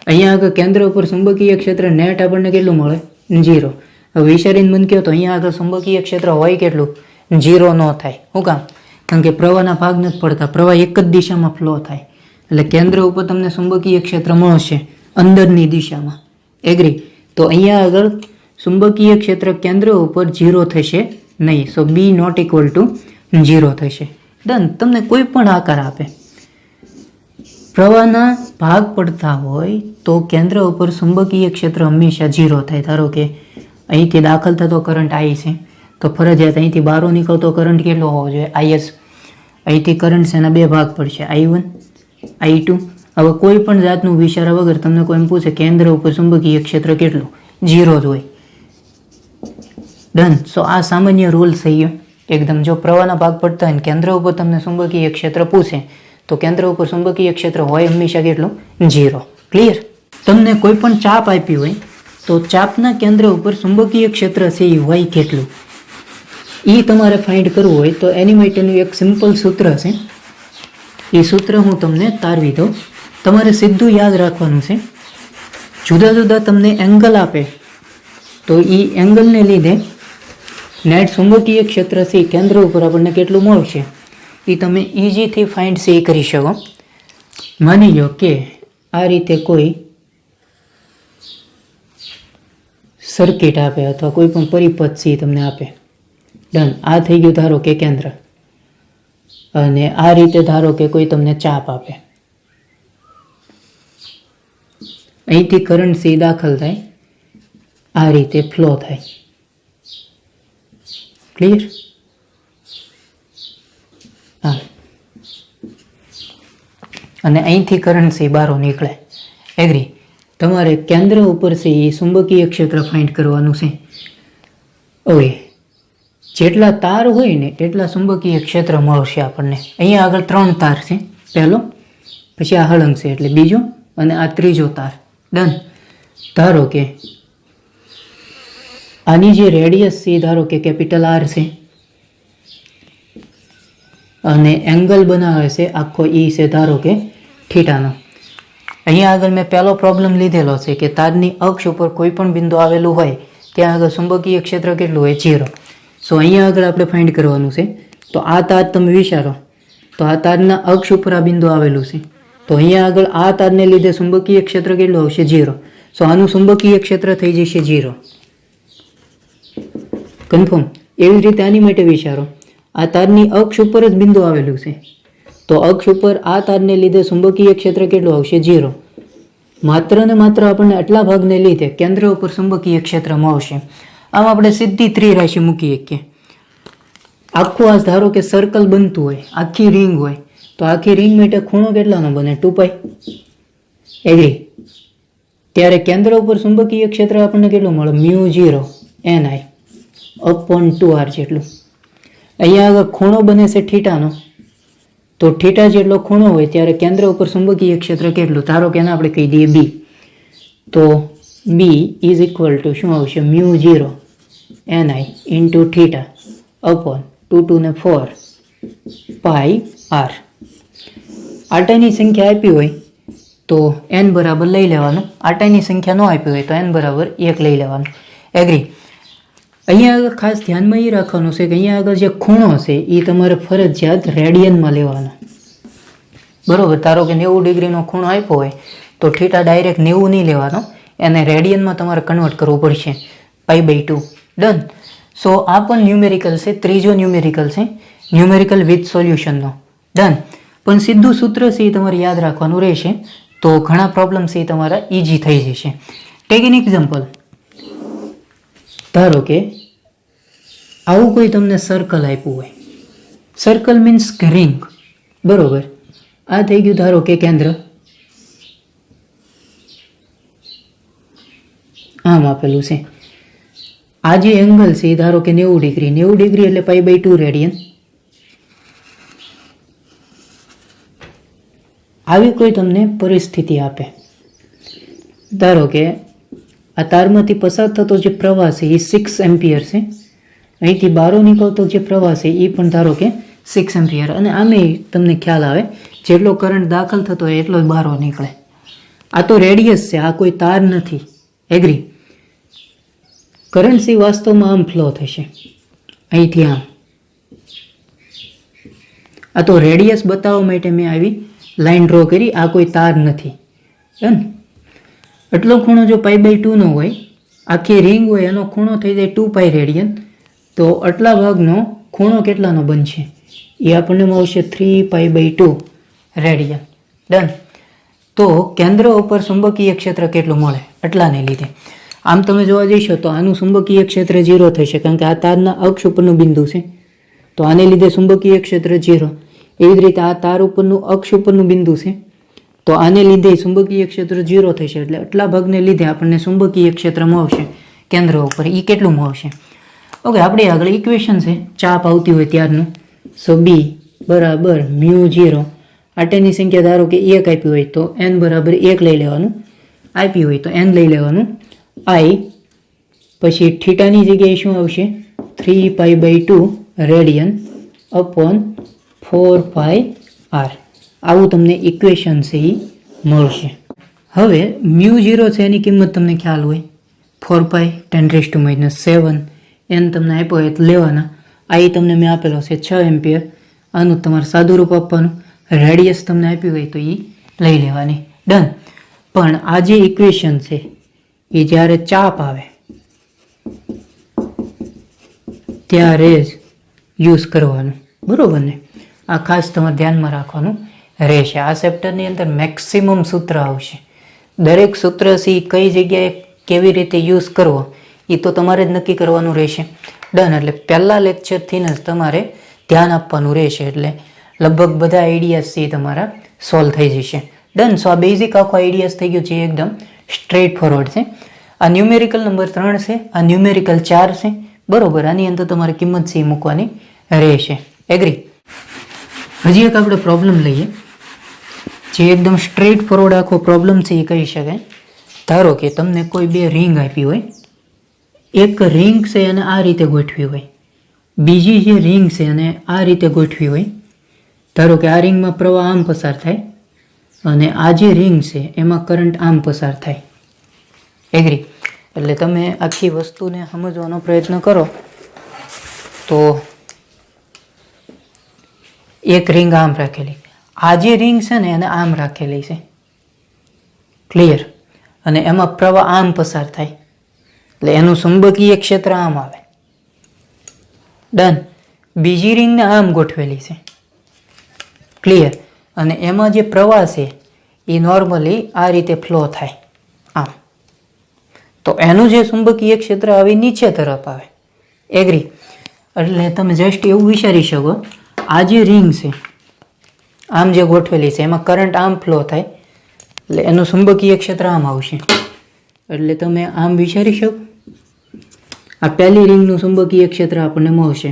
અહીંયા આગળ કેન્દ્ર ઉપર ચુંબકીય ક્ષેત્ર નેટ આપણને કેટલું મળે? 0. હવે વિચારીને મને કહો તો અહીંયા આગળ ચુંબકીય ક્ષેત્ર હોય કેટલું? 0 ન થાય. શું કામ? કારણ કે પ્રવાહના ભાગ નથી પડતા, પ્રવાહ એક જ દિશામાં ફ્લો થાય. એટલે કેન્દ્ર ઉપર તમને ચુંબકીય ક્ષેત્ર મળશે અંદરની દિશામાં. એગ્રી? તો અહીંયા આગળ ચુંબકીય ક્ષેત્ર કેન્દ્ર ઉપર 0 થશે નહીં. સો બી નોટ ઇક્વલ ટુ 0 થશે. ડન. તમને કોઈ પણ આકાર આપે, પ્રવાહના ભાગ પડતા હોય તો કેન્દ્ર ઉપર ચુંબકીય ક્ષેત્ર હંમેશા 0 થાય. ધારો કે અહીંથી દાખલ થતો કરંટ I છે, તો ફરજિયાત અહીંથી બહાર નીકળતો કરંટ કેટલો હોવો જોઈએ? IS. અહીંથી કરંટ છે એના બે ભાગ પડશે, I1, I2. હવે કોઈ પણ જાતનું વિચાર્યા વગર તમને કોઈ એમ પૂછે કેન્દ્ર ઉપર ચુંબકીય ક્ષેત્ર કેટલું? 0 જ હોય. ડન. સો આ સામાન્ય રૂલ થઈ ગયો એકદમ. જો પ્રવાહના ભાગ પડતા હોય કેન્દ્ર ઉપર તમને ચુંબકીય ક્ષેત્ર પૂછે તો કેન્દ્ર ઉપર ચુંબકીય ક્ષેત્ર હોય હંમેશા કેટલું? 0. ક્લિયર? તમને કોઈ પણ ચાપ આપી હોય તો ચાપના કેન્દ્ર ઉપર ચુંબકીય ક્ષેત્ર છે એ હોય કેટલું, એ તમારે ફાઇન્ડ કરવું હોય તો એની માટેનું એક સિમ્પલ સૂત્ર છે. એ સૂત્ર હું તમને તારવી દઉં. તમારે સીધું યાદ રાખવાનું છે, જુદા જુદા તમને એંગલ આપે તો એ એંગલને લીધે નેટ ચુંબકીય ક્ષેત્ર છે કેન્દ્ર ઉપર આપણને કેટલું મળશે એ તમે ઇઝીથી ફાઇન્ડ છે કરી શકો. માની લો કે આ રીતે કોઈ સર્કિટ આપે અથવા કોઈ પણ પરિપથ છે તમને આપે. ડન. આ થઈ ગયું ધારો કે કેન્દ્ર. અને આ રીતે ધારો કે કોઈ તમને ચાપ આપે, અહીંથી કરંટ છે દાખલ થાય, આ રીતે ફ્લો થાય. ક્લિયર? હા. અને અહીંથી કરંટ છે બહાર નીકળે. એગ્રી? તમારે કેન્દ્ર ઉપર છે એ ચુંબકીય ક્ષેત્ર ફાઇન્ડ કરવાનું છે. ઓકે, જેટલા તાર હોય ને એટલા ચુંબકીય ક્ષેત્ર મળશે આપણને. અહીંયા આગળ 3 તાર છે, પહેલો, પછી આ હળંગ છે એટલે બીજો, અને આ ત્રીજો તાર. ડન. ધારો કે આની જે રેડિયસ છે ધારો કે કેપિટલ R છે અને એંગલ બનાવે છે આખો E છે ધારો કે થીટાનો. અહીંયા આગળ મેં પહેલો પ્રોબ્લેમ લીધેલો છે કે તારની અક્ષ ઉપર કોઈ પણ બિંદુ આવેલું હોય ત્યાં આગળ ચુંબકીય ક્ષેત્ર કેટલું હોય? 0. સો અહીંયા આગળ આપણે ફાઇન્ડ કરવાનું છે. તો આ તાર તમે વિચારો તો આ તારના અક્ષ ઉપર આ બિંદુ આવેલું છે, તો અહીંયા આગળ આ તારને લીધે ચુંબકીય ક્ષેત્ર કેટલું આવશે? 0. સો આનું ચુંબકીય ક્ષેત્ર થઈ જશે 0. કન્ફર્મ? એવી રીતે આની માટે વિચારો, આ તારની અક્ષ ઉપર જ બિંદુ આવેલું છે, તો અક્ષ ઉપર આ તારને લીધે ચુંબકીય ક્ષેત્ર કેટલું આવશે? 0. માત્ર ને માત્ર આપણને આટલા ભાગને લીધે કેન્દ્ર ઉપર ચુંબકીય ક્ષેત્ર મળશે. આમ આપણે સીધી ત્રિરાશિ મૂકી શકીએ. આખું આ ધારો કે સર્કલ બનતું હોય, આખી રિંગ હોય, તો આખી રિંગ માટે ખૂણો કેટલાનો બને? 2π. એગ્રી? ત્યારે કેન્દ્ર ઉપર ચુંબકીય ક્ષેત્ર આપણને કેટલું મળે? μ0 ni upon 2r જેટલું. અહીંયા આગળ ખૂણો બને છે થીટાનો, તો થીટા જેટલો ખૂણો હોય ત્યારે કેન્દ્ર ઉપર ચુંબકીય ક્ષેત્ર કેટલું? ધારો કે એને આપણે કહી દઈએ B. તો B ઇઝ ઇક્વલ ટુ શું આવશે? μ0 ni ઇન્ટુ થીટા upon 2 ને 4 પાઈ r. આટાની સંખ્યા આપી હોય તો n બરાબર લઈ લેવાનું, આટાની સંખ્યા ન આપી હોય તો n બરાબર 1 લઈ લેવાનું. એગ્રી? અહીંયા આગળ ખાસ ધ્યાનમાં એ રાખવાનું છે કે અહીંયા આગળ જે ખૂણો છે એ તમારે ફરજિયાત રેડિયનમાં લેવાનો. બરોબર? ધારો કે 90 ડિગ્રીનો ખૂણો આપ્યો હોય તો થીટા ડાયરેક્ટ 90 નહીં લેવાનો, એને રેડિયનમાં તમારે કન્વર્ટ કરવું પડશે, π/2. ડન. સો આ પણ ન્યુમેરિકલ છે, ત્રીજો ન્યુમેરિકલ છે, ન્યુમેરિકલ વિથ સોલ્યુશનનો. ડન. પણ સીધું સૂત્ર છે એ તમારે યાદ રાખવાનું રહેશે, તો ઘણા પ્રોબ્લેમ છે એ તમારા ઇઝી થઈ જશે. Tech an example. ધારો કે આવું કોઈ તમને સર્કલ આપ્યું હોય, સર્કલ મીન્સ રિંગ, બરોબર. આ થઈ ગયું ધારો કે કેન્દ્ર, આમ આપેલું છે. આ જે એંગલ છે એ ધારો કે 90 ડિગ્રી, 90 ડિગ્રી એટલે π/2 રેડિયન. આવી કોઈ તમને પરિસ્થિતિ આપે, ધારો કે આ તારમાંથી પસાર થતો જે પ્રવાહ છે એ 6 એમ્પિયર છે, અહીંથી બહાર નીકળતો જે પ્રવાહ છે એ પણ ધારો કે 6 એમ્પિયર, અને આમે તમને ખ્યાલ આવે જેટલો કરંટ દાખલ થતો હોય એટલો જ બહાર નીકળે. આ તો રેડિયસ છે, આ કોઈ તાર નથી. એગ્રી? કરંટ સી વાસ્તવમાં આમ ફ્લો થશે, અહીંથી આમ. આ તો રેડિયસ બતાવવા માટે મેં આવી લાઈન ડ્રો કરી, આ કોઈ તાર નથી. ને એટલો ખૂણો જો π/2 નો હોય, આખી રિંગ હોય, એનો ખૂણો થઈ જાય 2π રેડિયન, તો આટલા ભાગનો ખૂણો કેટલાનો બનશે એ આપણને મળશે 3π/2 રેડિયન. ડન. તો કેન્દ્ર ઉપર ચુંબકીય ક્ષેત્ર કેટલું મળે એટલાને લીધે. આમ તમે જોવા જઈશો તો આનું ચુંબકીય ક્ષેત્ર 0 થશે, કારણ કે આ તારના અક્ષ ઉપરનું બિંદુ છે, તો આને લીધે ચુંબકીય ક્ષેત્ર 0. એવી જ રીતે આ તાર ઉપરનું અક્ષ ઉપરનું બિંદુ છે, તો આને લીધે ચુંબકીય ક્ષેત્ર 0 થશે. એટલે આટલા ભાગને લીધે આપણને ચુંબકીય ક્ષેત્ર મળશે કેન્દ્ર ઉપર. એ કેટલું મળશે? ઓકે, આપણી આગળ ઇક્વેશન છે ચાપ આવતી હોય ત્યારનું. સો B બરાબર μ0, આટેની સંખ્યા ધારો કે 1 આપી હોય તો n બરાબર 1 લઈ લેવાનું, આપી હોય તો n લઈ લેવાનું, I પછી થીટાની જગ્યાએ શું આવશે 3π/2 રેડિયન અપોન 4πr. આવું તમને ઇક્વેશન છે એ મળશે. હવે μ0 છે એની કિંમત તમને ખ્યાલ હોય, 4π 10⁻⁷ n તમને આપ્યો હોય તો લેવાના. આ તમને મેં આપેલો છે 6 એમ્પિયર, આનું તમારે સાદું રૂપ આપવાનું. રેડિયસ તમને આપ્યું હોય તો એ લઈ લેવાની. ડન. પણ આ જે ઇક્વેશન છે એ જ્યારે ચાપ આવે ત્યારે જ યુઝ કરવાનું, બરોબર ને? આ ખાસ તમારે ધ્યાનમાં રાખવાનું રહેશે. આ ચેપ્ટરની અંદર મેક્સિમમ સૂત્ર આવશે. દરેક સૂત્ર સી કઈ જગ્યાએ કેવી રીતે યુઝ કરવો એ તો તમારે જ નક્કી કરવાનું રહેશે. ડન. એટલે પહેલા લેક્ચરથી જ તમારે ધ્યાન આપવાનું રહેશે, એટલે લગભગ બધા આઈડિયાઝ છે તમારા સોલ્વ થઈ જશે. ડન. સો આ બેઝિક આખો આઈડિયાઝ થઈ ગયો છે, એકદમ સ્ટ્રેટ ફોરવર્ડ છે. આ ન્યુમેરિકલ નંબર 3 છે, આ ન્યુમેરિકલ 4 છે, બરોબર. આની અંદર તમારે કિંમત છે મૂકવાની રહેશે. એગ્રી? હજી એક આપણે પ્રોબ્લેમ લઈએ, જે એકદમ સ્ટ્રેટ ફોરવર્ડ આખો પ્રોબ્લેમ છે એ કહી શકાય. ધારો કે તમને કોઈ 2 રિંગ આપી હોય, એક રિંગ છે અને આ રીતે ગોઠવી હોય, બીજી જે રિંગ છે અને આ રીતે ગોઠવી હોય. ધારો કે આ રિંગમાં પ્રવાહ આમ પસાર થાય અને આ જે રિંગ છે એમાં કરંટ આમ પસાર થાય. એગ્રી? એટલે તમે આખી વસ્તુને સમજવાનો પ્રયત્ન કરો તો એક રિંગ આમ રાખેલી, આ જે રિંગ છે ને એને આમ રાખેલી છે, ક્લિયર? અને એમાં પ્રવાહ આમ પસાર થાય એટલે એનું ચુંબકીય ક્ષેત્ર આમ આવે. ડન. બીજી રિંગને આમ ગોઠવેલી છે, ક્લિયર? અને એમાં જે પ્રવાહ છે એ નોર્મલી આ રીતે ફ્લો થાય આમ, તો એનું જે ચુંબકીય ક્ષેત્ર આવી નીચે તરફ આવે. એગ્રી? એટલે તમે જસ્ટ એવું વિચારી શકો, આ જે રિંગ છે આમ જે ગોઠવેલી છે એમાં કરંટ આમ ફ્લો થાય એટલે એનું ચુંબકીય ક્ષેત્ર આમ આવશે. એટલે તમે આમ વિચારી શકો, આ પહેલી રિંગનું ચુંબકીય ક્ષેત્ર આપણને મળશે.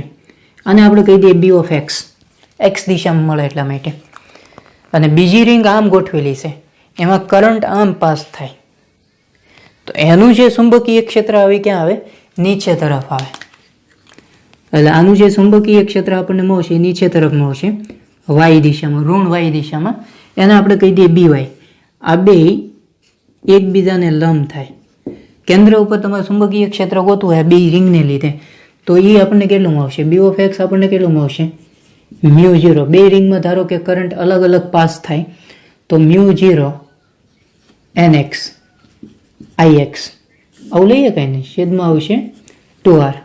અને આપણે કહી દઈએ B of x, x દિશામાં મળે એટલા માટે. અને બીજી રિંગ આમ ગોઠવેલી છે એમાં કરંટ આમ પાસ થાય તો એનું જે ચુંબકીય ક્ષેત્ર આવે ક્યાં આવે? નીચે તરફ આવે. એટલે આનું જે ચુંબકીય ક્ષેત્ર આપણને મળશે એ નીચે તરફ મળશે, y દિશામાં, ઋણ y દિશામાં. એને આપણે કહી દઈએ BY. આ બે એકબીજાને લંબ થાય. કેન્દ્ર ઉપર તમારે ચુંબકીય ક્ષેત્ર ગોતવું હોય બે રિંગને લીધે, તો એ આપણને કેટલું મળશે? B of x આપણને કેટલું મળશે? μ0. બે રિંગમાં ધારો કે કરંટ અલગ અલગ પાસ થાય તો μ0 nx ix આવું લઈએ કઈ નહીં, છેદમાં આવશે 2r.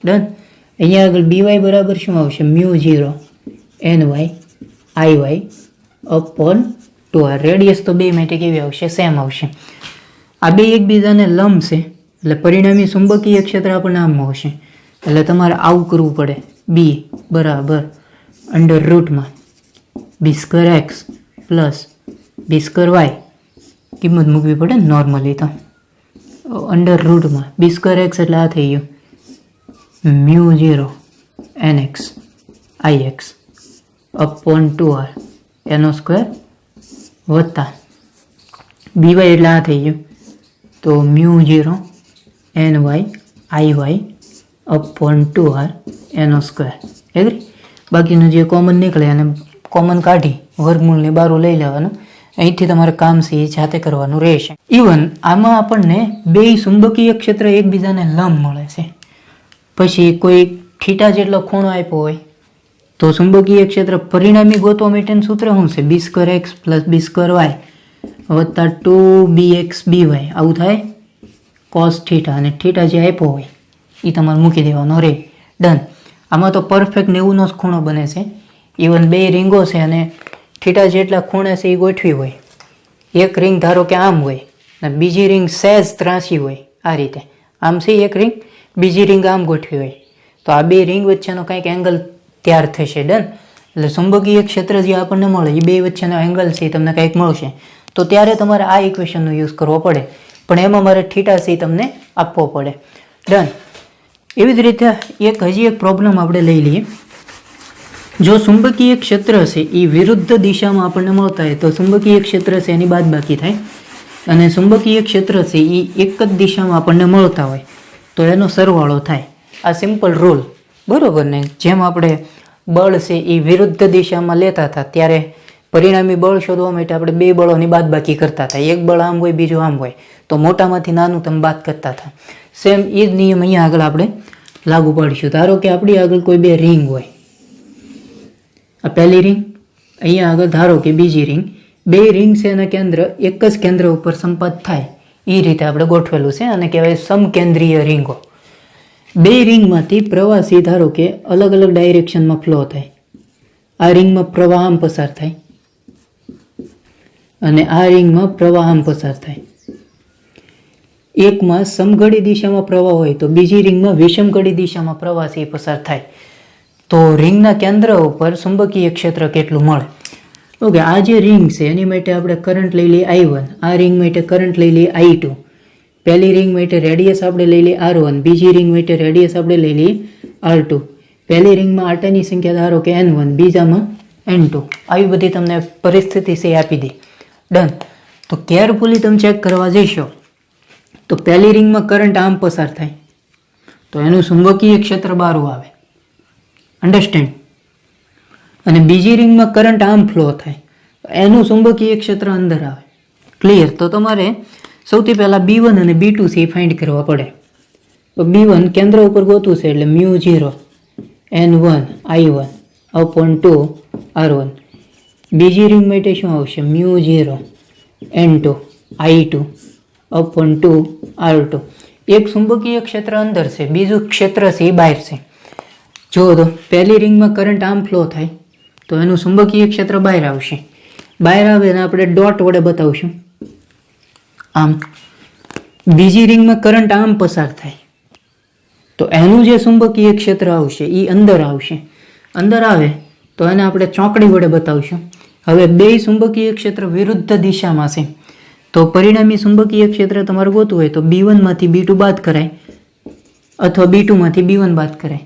ડન. અહીંયા આગળ by બરાબર શું આવશે? μ0 ny iy upon 2r. Radius તો બે માટે કેવી આવશે? સેમ આવશે. આ બે એકબીજાને લંબ છે એટલે પરિણામી ચુંબકીય ક્ષેત્ર આપણને આમ મળશે. એટલે તમારે આવું કરવું પડે. બી બરાબર અંડર રૂટમાં b² x plus b² y કિંમત મૂકવી પડે નોર્મલી. તો અંડર રૂટમાં b² x એટલે આ થઈ ગયું μ0 nx ix અપોન 2r એનો સ્ક્વેર વત્તા by એટલે આ થઈ ગયું તો μ0 ny iy અપોન 2r એનો સ્ક્વેર. એગ્રી? બાકીનું જે કોમન નીકળે અને કોમન કાઢી વર્ગમૂળની બારું લઈ લેવાનું. અહીંથી તમારે કામ છે એ જાતે કરવાનું રહેશે. ઇવન આમાં આપણને બે ચુંબકીય ક્ષેત્ર એકબીજાને લંબ મળે છે. પછી કોઈ થીટા જેટલો ખૂણો આપ્યો હોય તો ચુંબકીય ક્ષેત્ર પરિણામી ગોતવા માટેનું સૂત્ર શું છે? b² x plus b² y વત્તા 2bx by આવું થાય cos થીટા. અને થીટા જે આપ્યો હોય એ તમારે મૂકી દેવાનો રે. ડન. આમાં તો પરફેક્ટ 90નો જ ખૂણો બને છે. ઇવન બે રીંગો છે અને થીટા જેટલા ખૂણે છે એ ગોઠવી હોય. એક રિંગ ધારો કે આમ હોય અને બીજી રિંગ સહેજ ત્રાસી હોય. આ રીતે આમ છે એક રિંગ, બીજી રિંગ આમ ગોઠવી હોય તો આ બે રિંગ વચ્ચેનો કંઈક એંગલ તૈયાર થશે. ડન. એટલે ચુંબકીય ક્ષેત્ર જે આપણને મળે એ બે વચ્ચેનો એંગલ છે તમને કંઈક મળશે. તો ત્યારે તમારે આ ઇક્વેશનનો યુઝ કરવો પડે. પણ એમાં મારે થીટા છે તમને આપવો પડે. ડન. એવી જ રીતે હજી એક પ્રોબ્લેમ આપણે લઈ લઈએ. જો ચુંબકીય ક્ષેત્ર છે એ વિરુદ્ધ દિશામાં આપણને મળતા હોય તો ચુંબકીય ક્ષેત્ર છે એની બાદબાકી થાય. અને ચુંબકીય ક્ષેત્ર છે એ એક જ દિશામાં આપણને મળતા હોય તો એનો સરવાળો થાય. આ સિમ્પલ રૂલ, બરોબર ને? જેમ આપણે બળ છે એ વિરુદ્ધ દિશામાં લેતા હતા ત્યારે પરિણામી બળ શોધવા માટે આપણે બે બળોની બાદબાકી કરતા હતા. એક બળ આમ હોય, બીજું આમ હોય તો મોટામાંથી નાનું તમે બાદ કરતા હતા. સેમ એ જ નિયમ અહીંયા આગળ આપણે લાગુ પાડીશું. ધારો કે આપણી આગળ કોઈ બે રિંગ હોય. આ પહેલી રિંગ, અહીંયા આગળ ધારો કે બીજી રિંગ. બે રિંગ છે એના કેન્દ્ર એક જ કેન્દ્ર ઉપર સંપાત થાય એ રીતે આપણે ગોઠવેલું છે અને કહેવાય સમકેન્દ્રીય રિંગો. બે રિંગમાંથી પ્રવાહી ધારો કે અલગ અલગ ડાયરેક્શનમાં ફ્લો થાય. આ રિંગમાં પ્રવાહ આમ પસાર થાય અને આ રિંગમાં પ્રવાહ આમ પસાર થાય. એકમાં સમઘડી દિશામાં પ્રવાહ હોય તો બીજી રિંગમાં વિષમઘડી દિશામાં પ્રવાહ છે પસાર થાય. તો રિંગના કેન્દ્ર ઉપર ચુંબકીય ક્ષેત્ર કેટલું મળે? ઓકે, આ જે રિંગ છે એની માટે આપણે કરંટ લઈ લઈએ I1, આ રિંગ માટે કરંટ લઈ લઈએ I2. પહેલી રિંગ માટે રેડિયસ આપણે લઈ લઈએ R1, બીજી રિંગ માટે રેડિયસ આપણે લઈ લઈએ R2. પહેલી રિંગમાં આટાની સંખ્યા ધારો કે N1, બીજામાં N2. આવી બધી તમને પરિસ્થિતિ છે આપી દી. ડન. તો કેરફુલી તમે ચેક કરવા જઈશો તો પહેલી રિંગમાં કરંટ આમ પસાર થાય તો એનું ચુંબકીય ક્ષેત્ર બારું આવે. અન્ડરસ્ટેન્ડ? અને બીજી રિંગમાં કરંટ આમ ફ્લો થાય એનું ચુંબકીય ક્ષેત્ર અંદર આવે. ક્લિયર? તો તમારે સૌથી પહેલાં B1 અને B2 છે એ ફાઇન્ડ કરવા પડે. તો B1 કેન્દ્ર ઉપર ગોતવું છે એટલે μ0 N1 I1 અપોન 2 R1. બીજી રિંગ માટે શું આવશે? μ0 N2 I2 અપોન 2 R2. એક ચુંબકીય ક્ષેત્ર અંદર છે, બીજું ક્ષેત્ર છે એ બહાર છે. જો તો પહેલી રિંગમાં કરંટ આમ ફ્લો થાય તો એનું ચુંબકીય ક્ષેત્ર બહાર આવશે. બહાર આવે ને આપણે ડોટ વડે બતાવશું આમ. બીજી રિંગમાં કરંટ આમ પસાર થાય તો એનું જે ચુંબકીય ક્ષેત્ર આવશે એ અંદર આવશે. અંદર આવે તો એને આપણે ચોકડી વડે બતાવશું. હવે બે ચુંબકીય ક્ષેત્ર વિરુદ્ધ દિશામાં છે તો પરિણામી ચુંબકીય ક્ષેત્ર તમારે ગોતવું હોય તો B1 માંથી B2 બાદ કરાય અથવા B2 માંથી B1 બાદ કરાય.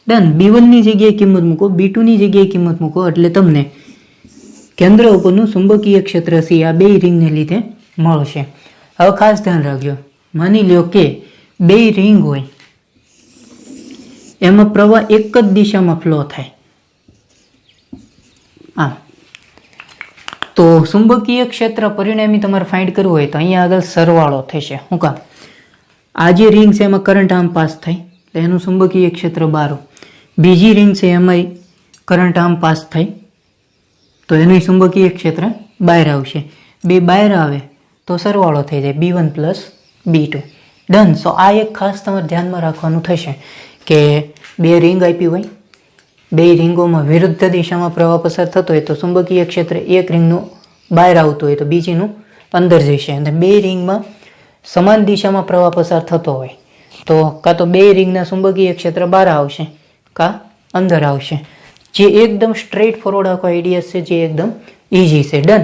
ડન. B1 ની જગ્યાએ કિંમત મૂકો, B2 ની જગ્યાએ કિંમત મૂકો એટલે તમને કેન્દ્ર ઉપરનું ચુંબકીય ક્ષેત્ર છે આ બે રિંગને લીધે મળશે. હવે ખાસ ધ્યાન રાખજો, માની લ્યો કે બે રિંગ હોય એમાં પ્રવાહ એક જ દિશામાં ફ્લો થાય આમ. તો ચુંબકીય ક્ષેત્ર પરિણામી તમારે ફાઇન્ડ કરવું હોય તો અહીંયા આગળ સરવાળો થશે. શું કામ? આ જે રિંગ છે એમાં કરંટ આમ પાસ થાય તો એનું ચુંબકીય ક્ષેત્ર બારું. બીજી રિંગ છે એમાં કરંટ આમ પાસ થાય તો એનું ચુંબકીય ક્ષેત્ર બહાર આવશે. બે બહાર આવે તો સરવાળો થઈ જાય B1 plus B2. Done. So આ એક ખાસ તમારે ધ્યાનમાં રાખવાનું થશે કે બે રિંગ આપી હોય, બે રિંગોમાં વિરુદ્ધ દિશામાં પ્રવાહ પસાર થતો હોય તો ચુંબકીય ક્ષેત્ર એક રિંગનું બહાર આવતું હોય તો બીજીનું અંદર જશે. અને બે રિંગમાં સમાન દિશામાં પ્રવાહ પસાર થતો હોય તો કાં તો બે રિંગના ચુંબકીય ક્ષેત્ર બહાર આવશે કાં અંદર આવશે, જે એકદમ સ્ટ્રેટ ફોરવર્ડ આખો આઈડિયા છે, જે એકદમ ઇઝી છે. ડન.